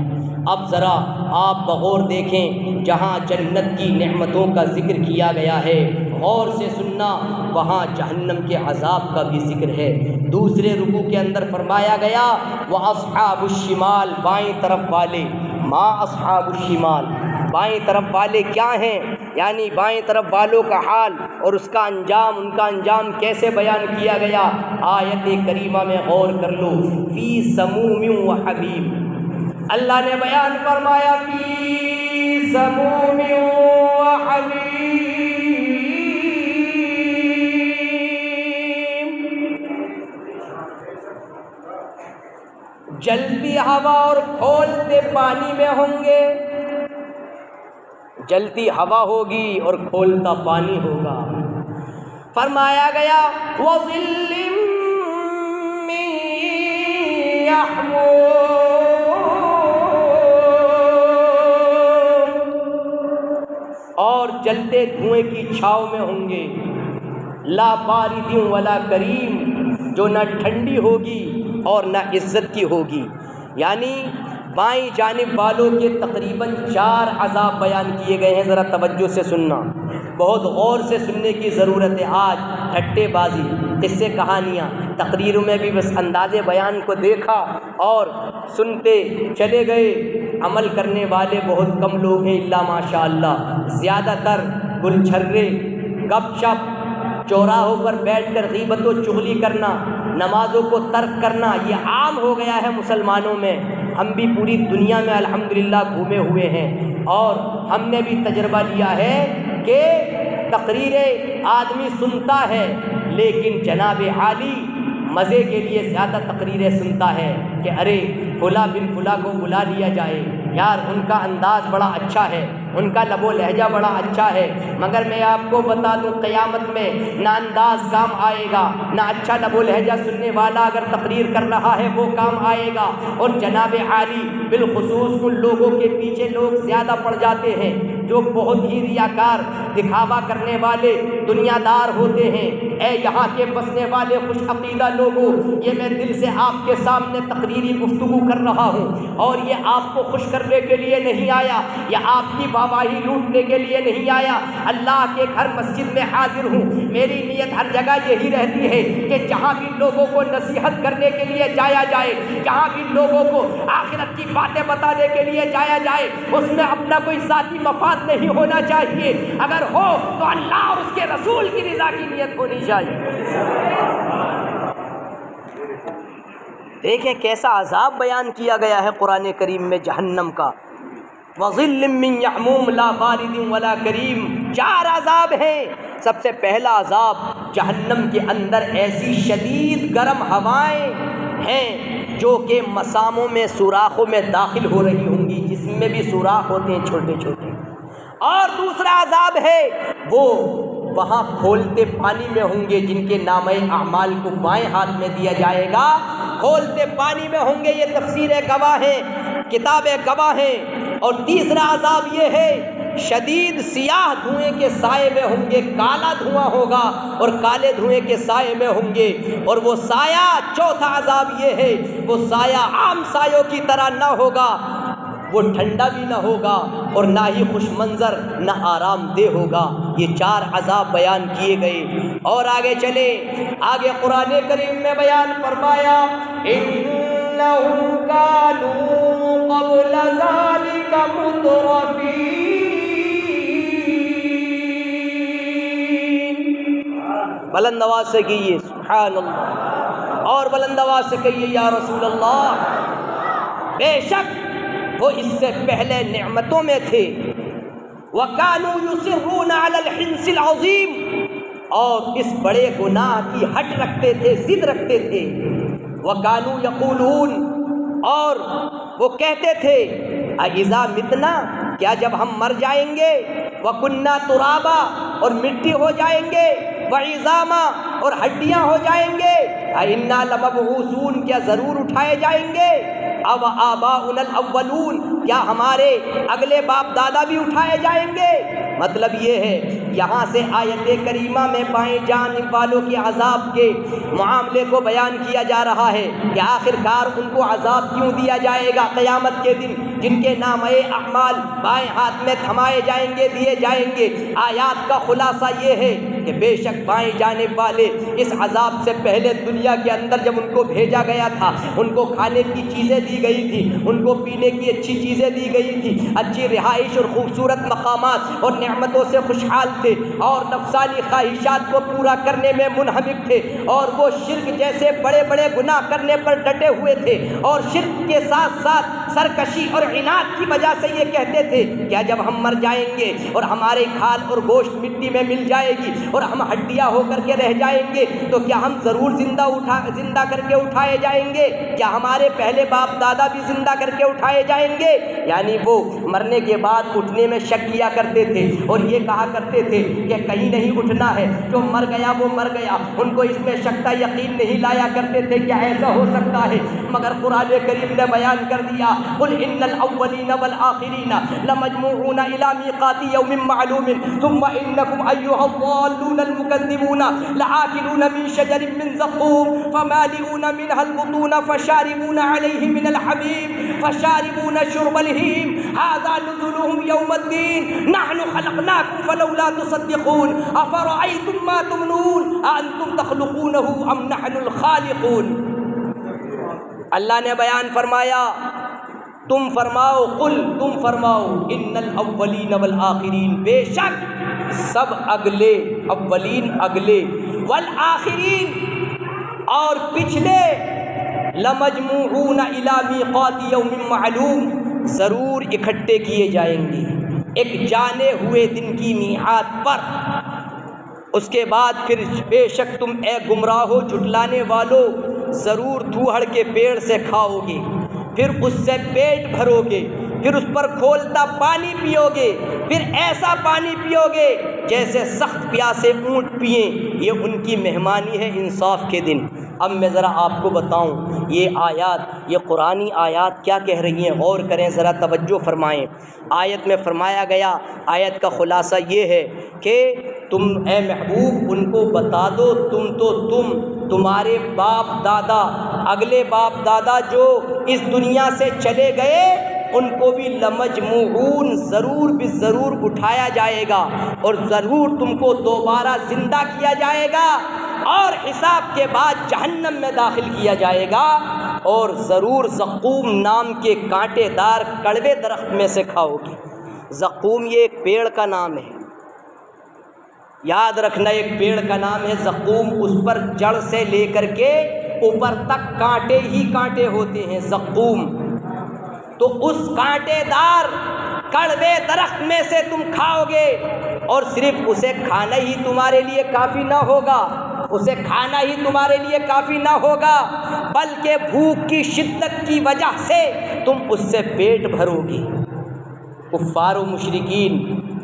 اب ذرا آپ بغور دیکھیں، جہاں جنت کی نعمتوں کا ذکر کیا گیا ہے غور سے سننا، وہاں جہنم کے عذاب کا بھی ذکر ہے۔ دوسرے رکوع کے اندر فرمایا گیا وَأَصْحَابُ الشِّمَالِ، بائیں طرف والے، ما اصحاب الشمال، بائیں طرف والے کیا ہیں، یعنی بائیں طرف والوں کا حال اور اس کا انجام، ان کا انجام کیسے بیان کیا گیا۔ آیت کریمہ میں غور کر لو، فی سموم و حمیم، اللہ نے بیان فرمایا فی سموم و حمیم، جلتی ہوا اور کھولتے پانی میں ہوں گے، جلتی ہوا ہوگی اور کھولتا پانی ہوگا۔ فرمایا گیا وَظِلٍّ مِّن يَحْمُومٍ، اور جلتے دھوئیں کی چھاؤں میں ہوں گے، لا بارد ولا کریم، جو نہ ٹھنڈی ہوگی اور نہ عزت کی ہوگی۔ یعنی بائیں جانب والوں کے تقریباً 4 عذاب بیان کیے گئے ہیں، ذرا توجہ سے سننا، بہت غور سے سننے کی ضرورت ہے۔ آج ٹھٹے بازی، قصے کہانیاں تقریروں میں بھی بس اندازے بیان کو دیکھا اور سنتے چلے گئے، عمل کرنے والے بہت کم لوگ ہیں الا ماشاء اللہ۔ زیادہ تر گل چھرے، گپ شپ، چوراہوں پر بیٹھ کر غیبت و چغلی کرنا، نمازوں کو ترک کرنا، یہ عام ہو گیا ہے مسلمانوں میں۔ ہم بھی پوری دنیا میں الحمدللہ گھومے ہوئے ہیں اور ہم نے بھی تجربہ لیا ہے کہ تقریریں آدمی سنتا ہے لیکن جناب عالی مزے کے لیے زیادہ تقریریں سنتا ہے کہ ارے فلاں بن فلاں کو بلا لیا جائے، یار ان کا انداز بڑا اچھا ہے، ان کا لب و لہجہ بڑا اچھا ہے۔ مگر میں آپ کو بتا دوں قیامت میں نہ انداز کام آئے گا، نہ اچھا لب و لہجہ سننے والا اگر تقریر کر رہا ہے وہ کام آئے گا۔ اور جناب عالی بالخصوص ان لوگوں کے پیچھے لوگ زیادہ پڑ جاتے ہیں جو بہت ہی ریاکار، دکھاوا کرنے والے، دنیا دار ہوتے ہیں۔ اے یہاں کے بسنے والے خوش عقیدہ لوگوں، یہ میں دل سے آپ کے سامنے تقریری گفتگو کر رہا ہوں اور یہ آپ کو خوش کرنے کے لیے نہیں آیا، یہ آپ کی واہی لوٹنے کے لیے نہیں آیا۔ اللہ کے گھر مسجد میں حاضر ہوں، میری نیت ہر جگہ یہی رہتی ہے کہ جہاں بھی لوگوں کو نصیحت کرنے کے لیے جایا جائے، جہاں بھی لوگوں کو آخرت کی باتیں بتانے کے لیے جایا جائے، اس میں اپنا کوئی ذاتی مفاد نہیں ہونا چاہیے، اگر ہو تو اللہ اور اس کے رسول کی رضا کی نیت ہونی چاہیے۔ دیکھیں کیسا عذاب بیان کیا گیا ہے قرآن کریم میں جہنم کا۔ وَظِلٍّ مِّن يَحْمُومٍ لَا بَارِدٍ وَلَا كَرِيمٍ، 4 عذاب ہیں۔ سب سے پہلا عذاب، جہنم کے اندر ایسی شدید گرم ہوائیں ہیں جو کہ مساموں میں، سوراخوں میں داخل ہو رہی ہوں گی، جسم میں بھی سوراخ ہوتے ہیں چھوٹے چھوٹے۔ اور دوسرا عذاب ہے وہ وہاں کھولتے پانی میں ہوں گے، جن کے نامہ اعمال کو بائیں ہاتھ میں دیا جائے گا، کھولتے پانی میں ہوں گے۔ یہ تفسیریں گواہ ہیں، کتابیں گواہ ہیں۔ اور تیسرا عذاب یہ ہے شدید سیاہ دھوئیں کے سائے میں ہوں گے، کالا دھواں ہوگا اور کالے دھوئیں کے سائے میں ہوں گے۔ اور وہ سایہ، چوتھا عذاب یہ ہے وہ سایہ عام سایوں کی طرح نہ ہوگا، وہ ٹھنڈا بھی نہ ہوگا اور نہ ہی خوش منظر نہ آرام دہ ہوگا۔ یہ 4 عذاب بیان کیے گئے۔ اور آگے چلے، آگے قرآن کریم میں بیان فرمایا إِنَّهُمْ كَانُوا قَبْلَ ذَلِكَ مُتْرَفِينَ۔ بلند آواز سے کہیے سبحان اللہ، اور بلند آواز سے کہیے یا رسول اللہ۔ بے شک وہ اس سے پہلے نعمتوں میں تھے۔ وَكَانُوا يُصِرُّونَ عَلَى الْحِنْثِ الْعَظِيمِ، اور اس بڑے گناہ کی ہٹ رکھتے تھے، ضد رکھتے تھے۔ وَكَانُوا يَقُولُونَ، اور وہ کہتے تھے اَإِذَا مِتْنَا، کیا جب ہم مر جائیں گے، وَكُنَّا تُرَابًا، اور مٹی ہو جائیں گے، وَعِظَامًا، اور ہڈیاں ہو جائیں گے، أَإِنَّا لَمَبْعُوثُونَ، کیا ضرور اٹھائے جائیں گے، أَوْ آبَاؤُنَا الْأَوَّلُونَ، کیا ہمارے اگلے باپ دادا بھی اٹھائے جائیں گے۔ مطلب یہ ہے یہاں سے آیت کریمہ میں بائیں جانب والوں کے عذاب کے معاملے کو بیان کیا جا رہا ہے کہ آخر کار ان کو عذاب کیوں دیا جائے گا قیامت کے دن، جن کے نامہ اعمال بائیں ہاتھ میں تھمائے جائیں گے، دیے جائیں گے۔ آیات کا خلاصہ یہ ہے کہ بے شک بائیں جانب والے اس عذاب سے پہلے دنیا کے اندر جب ان کو بھیجا گیا تھا، ان کو کھانے کی چیزیں دی گئی تھی، ان کو پینے کی اچھی چیزیں دی گئی تھی، اچھی رہائش اور خوبصورت مقامات اور نعمتوں سے خوشحال تھے، اور نفسانی خواہشات کو پورا کرنے میں منہمک تھے، اور وہ شرک جیسے بڑے بڑے گناہ کرنے پر ڈٹے ہوئے تھے، اور شرک کے ساتھ ساتھ سرکشی اور عناد کی وجہ سے یہ کہتے تھے کیا جب ہم مر جائیں گے اور ہمارے کھال اور گوشت مٹی میں مل جائے گی اور ہم ہڈیاں ہو کر کے رہ جائیں گے تو کیا ہم ضرور زندہ کر کے اٹھائے جائیں گے، کیا ہمارے پہلے باپ دادا بھی زندہ کر کے اٹھائے جائیں گے؟ یعنی وہ مرنے کے بعد اٹھنے میں شک کیا کرتے تھے اور یہ کہا کرتے تھے کہ کہیں نہیں اٹھنا ہے، جو مر گیا وہ مر گیا، ان کو اس میں شک کا یقین نہیں لایا کرتے تھے کیا ایسا ہو سکتا ہے۔ مگر قرآن کریم نے بیان کر دیا قل ان الاولین والآخرین لمجموعون الی میقات یوم معلوم ثم انکم ایھا الضالون المکذبون لآکلون من شجر من زقوم فمالئون منها البطون فشاربون علیہ من الحمیم فشاربون شرب الہیم ھذا نزلهم یوم الدین نحن خلقناکم فلولا تصدقون افرأیتم ما تمنون اانتم تخلقونه ام نحن الخالقون۔ اللہ نے بیان فرمایا تم فرماؤ، قل تم فرماؤ ان الاولین والآخرین، بے شک سب اگلے، اولین اگلے، والآخرین اور پچھلے، لمجموعون الی میقات یوم معلوم، ضرور اکٹھے کیے جائیں گے ایک جانے ہوئے دن کی میعاد پر۔ اس کے بعد پھر بے شک تم اے گمراہو جھٹلانے والو ضرور دھوہڑ کے پیڑ سے کھاؤ گے، پھر اس سے پیٹ بھرو گے، پھر اس پر کھولتا پانی پیو گے، پھر ایسا پانی پیو گے جیسے سخت پیاسے اونٹ پئیں، یہ ان کی مہمانی ہے انصاف کے دن۔ اب میں ذرا آپ کو بتاؤں یہ آیات، یہ قرآنی آیات کیا کہہ رہی ہیں، غور کریں ذرا، توجہ فرمائیں۔ آیت میں فرمایا گیا، آیت کا خلاصہ یہ ہے کہ تم اے محبوب ان کو بتا دو تمہارے باپ دادا، اگلے باپ دادا جو اس دنیا سے چلے گئے، ان کو بھی لمجموعون ضرور بھی ضرور اٹھایا جائے گا اور ضرور تم کو دوبارہ زندہ کیا جائے گا اور حساب کے بعد جہنم میں داخل کیا جائے گا، اور ضرور زقوم نام کے کانٹے دار کڑوے درخت میں سے کھاؤ گے۔ زقوم یہ ایک پیڑ کا نام ہے، یاد رکھنا ایک پیڑ کا نام ہے زقوم، اس پر جڑ سے لے کر کے اوپر تک کانٹے ہی کانٹے ہوتے ہیں زقوم۔ تو اس کانٹے دار کڑوے درخت میں سے تم کھاؤ گے، اور صرف اسے کھانا ہی تمہارے لیے کافی نہ ہوگا، اسے کھانا ہی تمہارے لیے کافی نہ ہوگا، بلکہ بھوک کی شدت کی وجہ سے تم اس سے پیٹ بھرو گے۔ کفار و مشرکین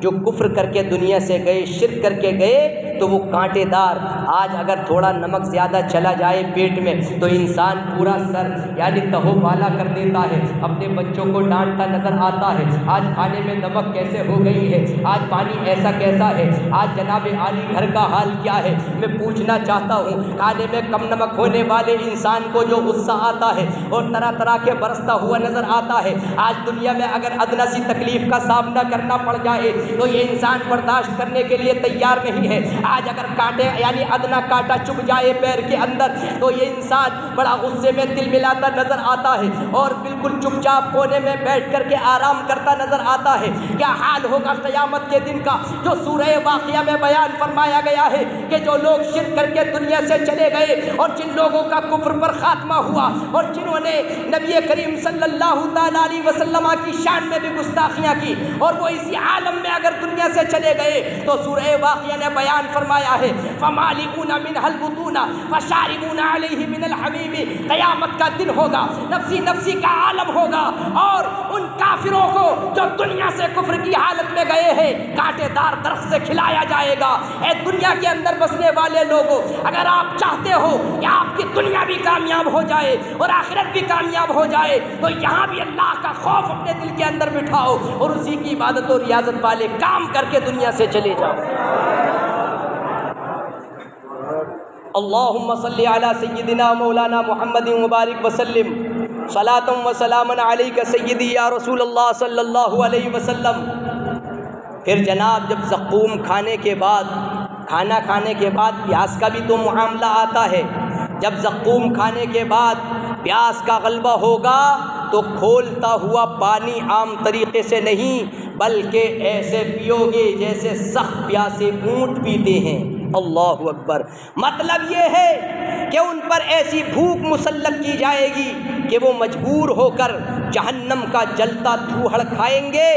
جو کفر کر کے دنیا سے گئے، شرک کر کے گئے، تو وہ کانٹے دار، آج اگر تھوڑا نمک زیادہ چلا جائے پیٹ میں تو انسان پورا سر یعنی تہو بالا کر دیتا ہے، اپنے بچوں کو ڈانٹتا نظر آتا ہے، آج کھانے میں نمک کیسے ہو گئی ہے، آج پانی ایسا کیسا ہے، آج جناب عالی گھر کا حال کیا ہے۔ میں پوچھنا چاہتا ہوں، کھانے میں کم نمک ہونے والے انسان کو جو غصہ آتا ہے اور طرح طرح کے برستا ہوا نظر آتا ہے، آج دنیا میں اگر ادنا سی تکلیف کا سامنا کرنا پڑ جائے تو یہ انسان برداشت کرنے کے لیے تیار نہیں ہے۔ آج اگر کانٹے یعنی ادنا کانٹا چبھ جائے پیر کے اندر تو یہ انسان بڑا غصے میں دل ملاتا نظر آتا ہے اور بالکل چپ چاپ کونے میں بیٹھ کر کے آرام کرتا نظر آتا ہے۔ کیا حال ہوگا قیامت کے دن کا، جو سورہ واقعہ میں بیان فرمایا گیا ہے کہ جو لوگ شرک کر کے دنیا سے چلے گئے اور جن لوگوں کا کفر پر خاتمہ ہوا اور جنہوں نے نبی کریم صلی اللہ تعالیٰ علیہ وسلم کی شان میں بھی گستاخیاں کی اور وہ اسی عالم میں اگر دنیا سے چلے گئے تو سورہ واقعہ نے بیان فرمایا ہے فَمَالِئُونَ مِنْهَا الْبُطُونَ فَشَارِبُونَ عَلَيْهِ مِنَ الْحَمِيمِ۔ قیامت کا دن ہوگا، نفسی نفسی کا عالم ہوگا اور ان کافروں کو جو دنیا سے کفر کی حالت میں گئے ہیں کانٹے دار درخت سے کھلایا جائے گا۔ اے دنیا کے اندر بسنے والے لوگوں، اگر آپ چاہتے ہو کہ آپ کی دنیا بھی کامیاب ہو جائے اور آخرت بھی کامیاب ہو جائے تو یہاں بھی اللہ کا خوف اپنے دل کے اندر بٹھاؤ اور اسی کی عبادت اور ریاضت والے کام کر کے دنیا سے چلے جاؤ۔ اللہم صلی علی سیدنا مولانا محمد مبارک وسلم صلاۃ و سلاما علیک سیدی یا رسول اللہ صلی اللہ علیہ وسلم۔ پھر جناب جب زقوم کھانے کے بعد، کھانا کھانے کے بعد پیاس کا بھی تو معاملہ آتا ہے۔ جب زقوم کھانے کے بعد پیاس کا غلبہ ہوگا تو کھولتا ہوا پانی عام طریقے سے نہیں بلکہ ایسے پیو گے جیسے سخت پیاسے اونٹ پیتے ہیں۔ اللہ اکبر۔ مطلب یہ ہے کہ ان پر ایسی بھوک مسلط کی جائے گی کہ وہ مجبور ہو کر جہنم کا جلتا دھوہڑ کھائیں گے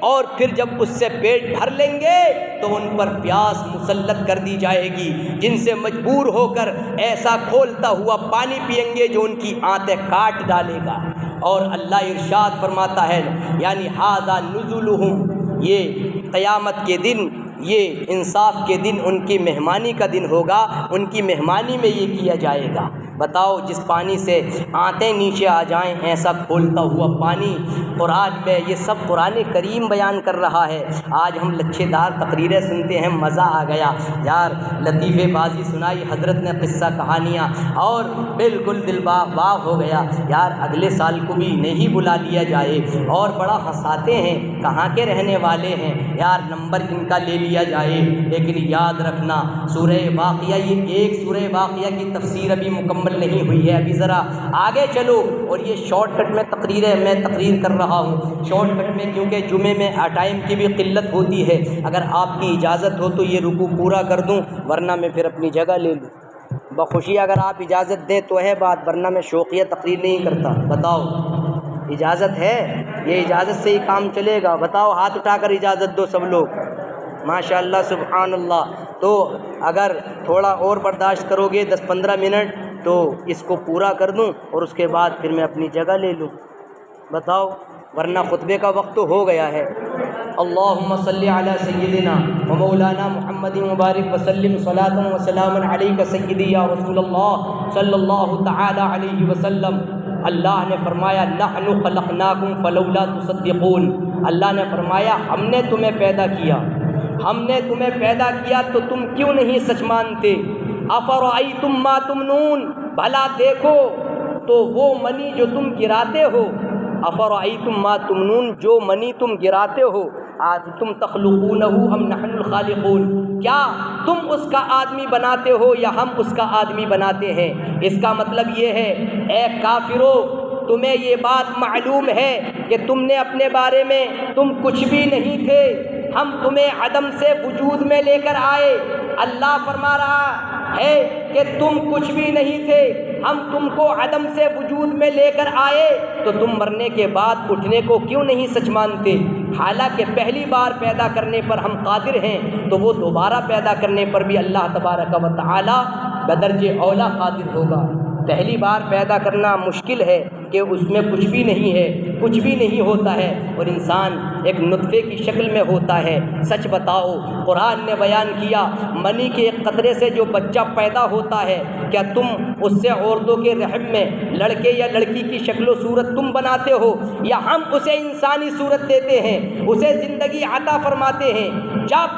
اور پھر جب اس سے پیٹ بھر لیں گے تو ان پر پیاس مسلط کر دی جائے گی، جن سے مجبور ہو کر ایسا کھولتا ہوا پانی پئیں گے جو ان کی آنتیں کاٹ ڈالے گا۔ اور اللہ ارشاد فرماتا ہے یعنی ھذا نزلہم، یہ قیامت کے دن، یہ انصاف کے دن ان کی مہمانی کا دن ہوگا، ان کی مہمانی میں یہ کیا جائے گا۔ بتاؤ جس پانی سے آنتیں نیچے آ جائیں ایسا کھولتا ہوا پانی۔ قرآن میں یہ سب قرآن کریم بیان کر رہا ہے۔ آج ہم لچھے دار تقریریں سنتے ہیں، مزہ آ گیا یار، لطیفے بازی سنائی حضرت نے، قصہ کہانیاں، اور بالکل دل باغ باغ ہو گیا یار، اگلے سال کو بھی نہیں بلا لیا جائے، اور بڑا ہنساتے ہیں، کہاں کے رہنے والے ہیں یار، نمبر ان کا لے لیا جائے۔ لیکن یاد رکھنا سورہ واقعہ، یہ ایک سورہ واقعہ کی تفسیر ابھی مکمل نہیں ہوئی ہے، ابھی ذرا آگے چلو۔ اور یہ شارٹ کٹ میں تقریر کر رہا ہوں، شارٹ کٹ میں، کیونکہ جمعے میں ٹائم کی بھی قلت ہوتی ہے۔ اگر آپ کی اجازت ہو تو یہ رکوع پورا کر دوں، ورنہ میں پھر اپنی جگہ لے لوں۔ بخوشی اگر آپ اجازت دیں تو ہے بات، ورنہ میں شوقیہ تقریر نہیں کرتا۔ بتاؤ اجازت ہے؟ یہ اجازت سے ہی کام چلے گا؟ بتاؤ، ہاتھ اٹھا کر اجازت دو سب لوگ۔ ماشاء اللہ سبحان اللہ۔ تو اگر تھوڑا اور برداشت کرو گے 10-15 منٹ تو اس کو پورا کر دوں اور اس کے بعد پھر میں اپنی جگہ لے لوں۔ بتاؤ، ورنہ خطبے کا وقت تو ہو گیا ہے۔ اللہم صلی علی سیدنا و مولانا محمد مبارک وسلم صلاۃ و سلاما علیک سیدی یا رسول اللہ صلی اللہ تعالی علیہ وسلم۔ اللہ نے فرمایا نحن خلقناکم فلولا تصدقون۔ اللہ نے فرمایا ہم نے تمہیں پیدا کیا، ہم نے تمہیں پیدا کیا تو تم کیوں نہیں سچ مانتے؟ افرأیتم ما تمنون، بھلا دیکھو تو وہ منی جو تم گراتے ہو، افرأیتم ما تمنون، جو منی تم گراتے ہو، تم تخلقونہ ام نحن الخالقون، کیا تم اس کا آدمی بناتے ہو یا ہم اس کا آدمی بناتے ہیں؟ اس کا مطلب یہ ہے اے کافرو، تمہیں یہ بات معلوم ہے کہ تم نے اپنے بارے میں تم کچھ بھی نہیں تھے، ہم تمہیں عدم سے وجود میں لے کر آئے۔ اللہ فرما رہا ہے کہ تم کچھ بھی نہیں تھے، ہم تم کو عدم سے وجود میں لے کر آئے، تو تم مرنے کے بعد اٹھنے کو کیوں نہیں سچ مانتے؟ حالانکہ پہلی بار پیدا کرنے پر ہم قادر ہیں، تو وہ دوبارہ پیدا کرنے پر بھی اللہ تبارک و تعالی بدرجہ اولا قادر ہوگا۔ پہلی بار پیدا کرنا مشکل ہے کہ اس میں کچھ بھی نہیں ہے، کچھ بھی نہیں ہوتا ہے اور انسان ایک نطفے کی شکل میں ہوتا ہے۔ سچ بتاؤ، قرآن نے بیان کیا منی کے ایک قطرے سے جو بچہ پیدا ہوتا ہے، کیا تم اس سے عورتوں کے رحم میں لڑکے یا لڑکی کی شکل و صورت تم بناتے ہو، یا ہم اسے انسانی صورت دیتے ہیں، اسے زندگی عطا فرماتے ہیں؟ جب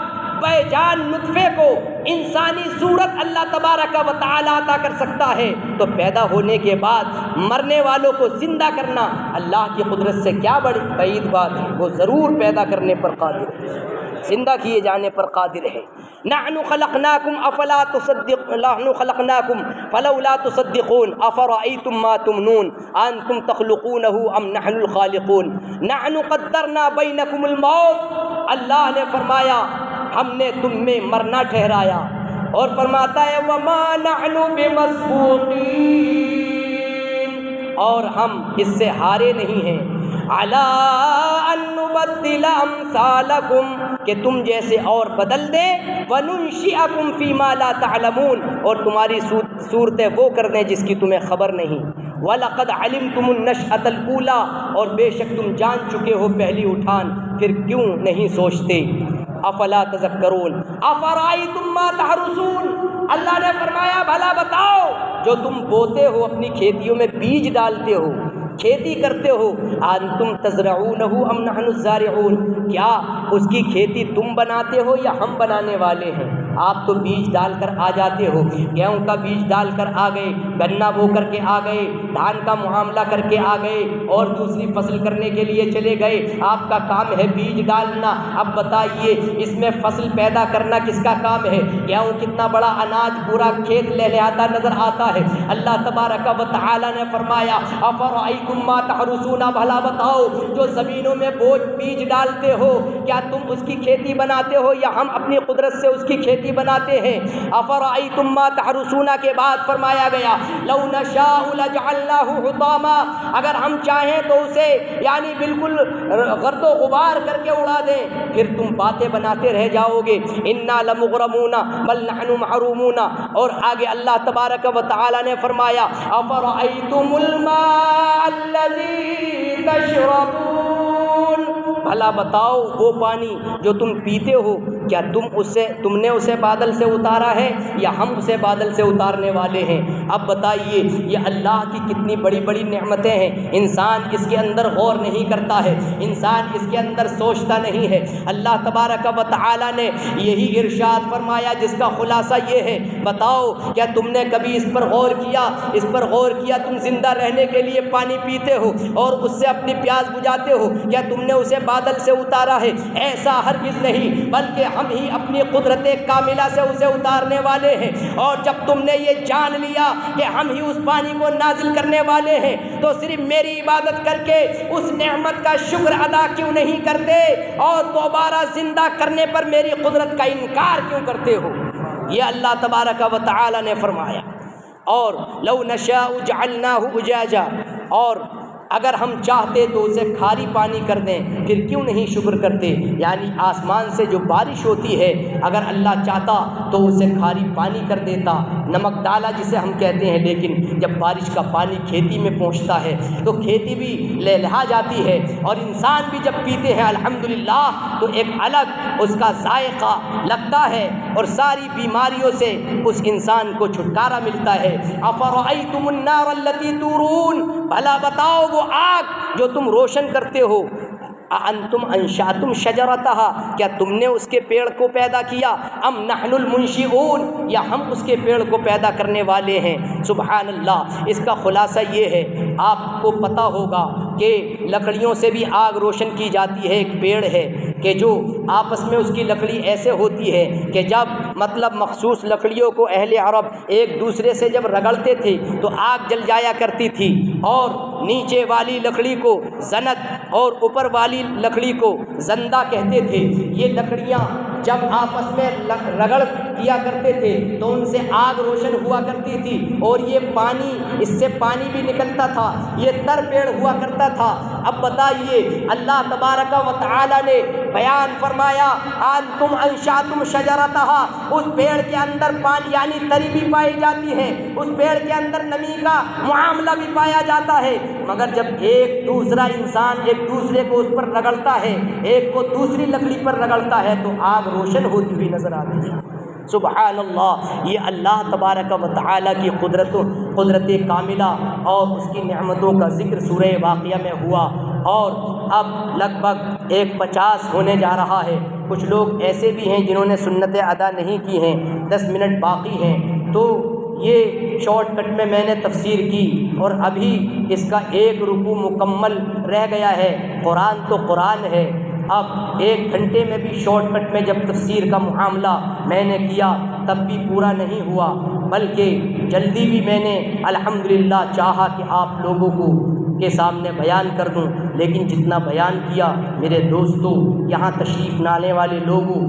بے جان نطفے کو انسانی صورت اللہ تبارک و تعالی عطا کر سکتا ہے تو پیدا ہونے کے بعد مرنے والوں کو زندہ کرنا اللہ کی قدرت سے کیا بڑی بعید بات ہے۔ وہ ضرور پیدا کرنے پر قادر ہے، زندہ کیے جانے پر قادر ہے۔ نحن خلقناکم افلا تصدقون، نحن خلقناکم فلولا تصدقون افرأیتم ما تمنون انتم تخلقونه ام نحن الخالقون نحن قدرنا بینکم الموت۔ اللہ نے فرمایا ہم نے تم میں مرنا ٹھہرایا، اور فرماتا ہے وما نحن بمسبوقین، اور ہم اس سے ہارے نہیں ہیں، علی ان نبدل امثالکم، کہ تم جیسے اور بدل دیں، وننشئکم فیما لا تعلمون، اور تمہاری صورتیں وہ کر دیں جس کی تمہیں خبر نہیں۔ وَلَقَدْ عَلِمْتُمُ النَّشْأَةَ الْأُولَىٰ، اور بے شک تم جان چکے ہو پہلی اٹھان، پھر کیوں نہیں سوچتے؟ افلا تذکرون افرأیتم ما تحرثون، اللہ نے فرمایا بھلا بتاؤ جو تم بوتے ہو، اپنی کھیتیوں میں بیج ڈالتے ہو، کھیتی کرتے ہو، انتم تزرعونہ ام نحن الزارعون، کیا اس کی کھیتی تم بناتے ہو یا ہم بنانے والے ہیں؟ آپ تو بیج ڈال کر آ جاتے ہو، گیہوں کا بیج ڈال کر آ گئے، گنا بو کر کے آ گئے، دھان کا معاملہ کر کے آ گئے، اور دوسری فصل کرنے کے لیے چلے گئے۔ آپ کا کام ہے بیج ڈالنا۔ اب بتائیے اس میں فصل پیدا کرنا کس کا کام ہے؟ گیہوں کتنا بڑا اناج پورا کھیت لہلہاتا نظر آتا ہے۔ اللہ تبارک و تعالی نے فرمایا افرأیتم ما تحرثون، بھلا بتاؤ جو زمینوں میں بیج ڈالتے ہو، کیا تم اس کی کھیتی بناتے ہو یا ہم اپنی قدرت سے اس کی کھیتی بناتے ہیں؟ افرأیتم ما تحرثون کے بعد فرمایا گیا لو نشاء لجعلناہ حطاما، اگر ہم چاہیں تو اسے یعنی بالکل گرد و غبار کر کے اڑا دیں، پھر تم باتیں بناتے رہ جاؤ گے۔ انا لمغرمون بل نحن محرومون، اور آگے اللہ تبارک و تعالی نے فرمایا افرأیتم الماء الذی تشربون، بھلا بتاؤ وہ پانی جو تم پیتے ہو، کیا تم نے اسے بادل سے اتارا ہے یا ہم اسے بادل سے اتارنے والے ہیں؟ اب بتائیے یہ اللہ کی کتنی بڑی بڑی نعمتیں ہیں، انسان اس کے اندر غور نہیں کرتا ہے، انسان اس کے اندر سوچتا نہیں ہے۔ اللہ تبارک و تعالی نے یہی ارشاد فرمایا جس کا خلاصہ یہ ہے، بتاؤ کیا تم نے کبھی اس پر غور کیا؟ اس پر غور کیا تم زندہ رہنے کے لیے پانی پیتے ہو اور اس سے اپنی پیاس بجھاتے ہو، کیا تم نے اسے بادل سے اتارا ہے؟ ایسا ہرگز نہیں، بلکہ ہم ہی اپنی قدرت کاملہ سے اسے اتارنے والے ہیں۔ اور جب تم نے یہ جان لیا کہ ہم ہی اس پانی کو نازل کرنے والے ہیں تو صرف میری عبادت کر کے اس نعمت کا شکر ادا کیوں نہیں کرتے، اور دوبارہ زندہ کرنے پر میری قدرت کا انکار کیوں کرتے ہو؟ یہ اللہ تبارک و تعالی نے فرمایا۔ اور لو نشاء جعلناہ اجاجا، اور اگر ہم چاہتے تو اسے کھاری پانی کر دیں، پھر کیوں نہیں شکر کرتے؟ یعنی آسمان سے جو بارش ہوتی ہے اگر اللہ چاہتا تو اسے کھاری پانی کر دیتا، نمک ڈالا جسے ہم کہتے ہیں، لیکن جب بارش کا پانی کھیتی میں پہنچتا ہے تو کھیتی بھی لہلہا جاتی ہے، اور انسان بھی جب پیتے ہیں الحمدللہ تو ایک الگ اس کا ذائقہ لگتا ہے، اور ساری بیماریوں سے اس انسان کو چھٹکارا ملتا ہے۔ افرأیتم النار التی تورون، بھلا بتاؤ وہ آگ جو تم روشن کرتے ہو، انتم انشأتم شجرتها، کیا تم نے اس کے پیڑ کو پیدا کیا؟ ام نحن المنشئون، یا ہم اس کے پیڑ کو پیدا کرنے والے ہیں؟ سبحان اللہ۔ اس کا خلاصہ یہ ہے، آپ کو پتہ ہوگا کہ لکڑیوں سے بھی آگ روشن کی جاتی ہے۔ ایک پیڑ ہے کہ جو آپس میں اس کی لکڑی ایسے ہوتی ہے کہ جب مطلب مخصوص لکڑیوں کو اہل عرب ایک دوسرے سے جب رگڑتے تھے تو آگ جل جایا کرتی تھی، اور نیچے والی لکڑی کو زند اور اوپر والی لکڑی کو زندہ کہتے تھے۔ یہ لکڑیاں جب آپس میں رگڑ کیا کرتے تھے تو ان سے آگ روشن ہوا کرتی تھی، اور یہ پانی، اس سے پانی بھی نکلتا تھا، یہ تر پیڑ ہوا کرتا تھا۔ اب بتائیے اللہ تبارک و تعالی نے بیان فرمایا انتم انشاتم شجرتہا، اس پیڑ کے اندر پانی یعنی تری بھی پائی جاتی ہے، اس پیڑ کے اندر نمی کا معاملہ بھی پایا جاتا ہے، مگر جب ایک دوسرا انسان ایک دوسرے کو اس پر رگڑتا ہے، ایک کو دوسری لکڑی پر رگڑتا ہے تو آگ روشن ہوتی ہوئی نظر آتی ہے۔ سبحان اللہ، یہ اللہ تبارک و تعالیٰ کی قدرت کاملہ اور اس کی نعمتوں کا ذکر سورہ واقعہ میں ہوا، اور اب لگ بھگ 1:50 ہونے جا رہا ہے۔ کچھ لوگ ایسے بھی ہیں جنہوں نے سنتیں ادا نہیں کی ہیں، 10 منٹ باقی ہیں، تو یہ شارٹ کٹ میں نے تفسیر کی اور ابھی اس کا 1 رکوع مکمل رہ گیا ہے۔ قرآن تو قرآن ہے، اب 1 گھنٹے میں بھی شارٹ کٹ میں جب تفسیر کا معاملہ میں نے کیا تب بھی پورا نہیں ہوا، بلکہ جلدی بھی میں نے الحمدللہ چاہا کہ آپ لوگوں کے سامنے بیان کر دوں، لیکن جتنا بیان کیا میرے دوستوں، یہاں تشریف نہ آنے والے لوگوں،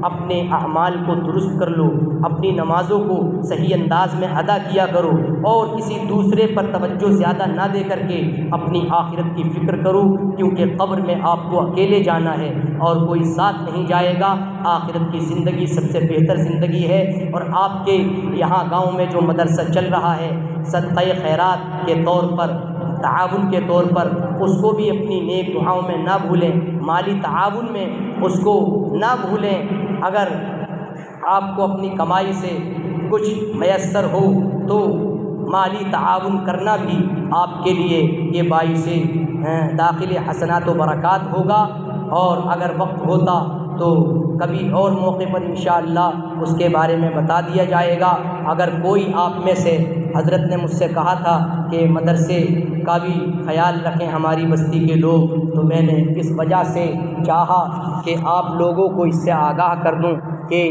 اپنے اعمال کو درست کر لو، اپنی نمازوں کو صحیح انداز میں ادا کیا کرو، اور کسی دوسرے پر توجہ زیادہ نہ دے کر کے اپنی آخرت کی فکر کرو، کیونکہ قبر میں آپ کو اکیلے جانا ہے اور کوئی ساتھ نہیں جائے گا۔ آخرت کی زندگی سب سے بہتر زندگی ہے، اور آپ کے یہاں گاؤں میں جو مدرسہ چل رہا ہے صدقہ خیرات کے طور پر، تعاون کے طور پر، اس کو بھی اپنی نیک دعاؤں میں نہ بھولیں، مالی تعاون میں اس کو نہ بھولیں۔ اگر آپ کو اپنی کمائی سے کچھ میسر ہو تو مالی تعاون کرنا بھی آپ کے لیے یہ باعث داخل حسنات و برکات ہوگا، اور اگر وقت ہوتا تو کبھی اور موقع پر انشاءاللہ اس کے بارے میں بتا دیا جائے گا۔ اگر کوئی آپ میں سے، حضرت نے مجھ سے کہا تھا کہ مدرسے کا بھی خیال رکھیں ہماری بستی کے لوگ، تو میں نے اس وجہ سے چاہا کہ آپ لوگوں کو اس سے آگاہ کر دوں کہ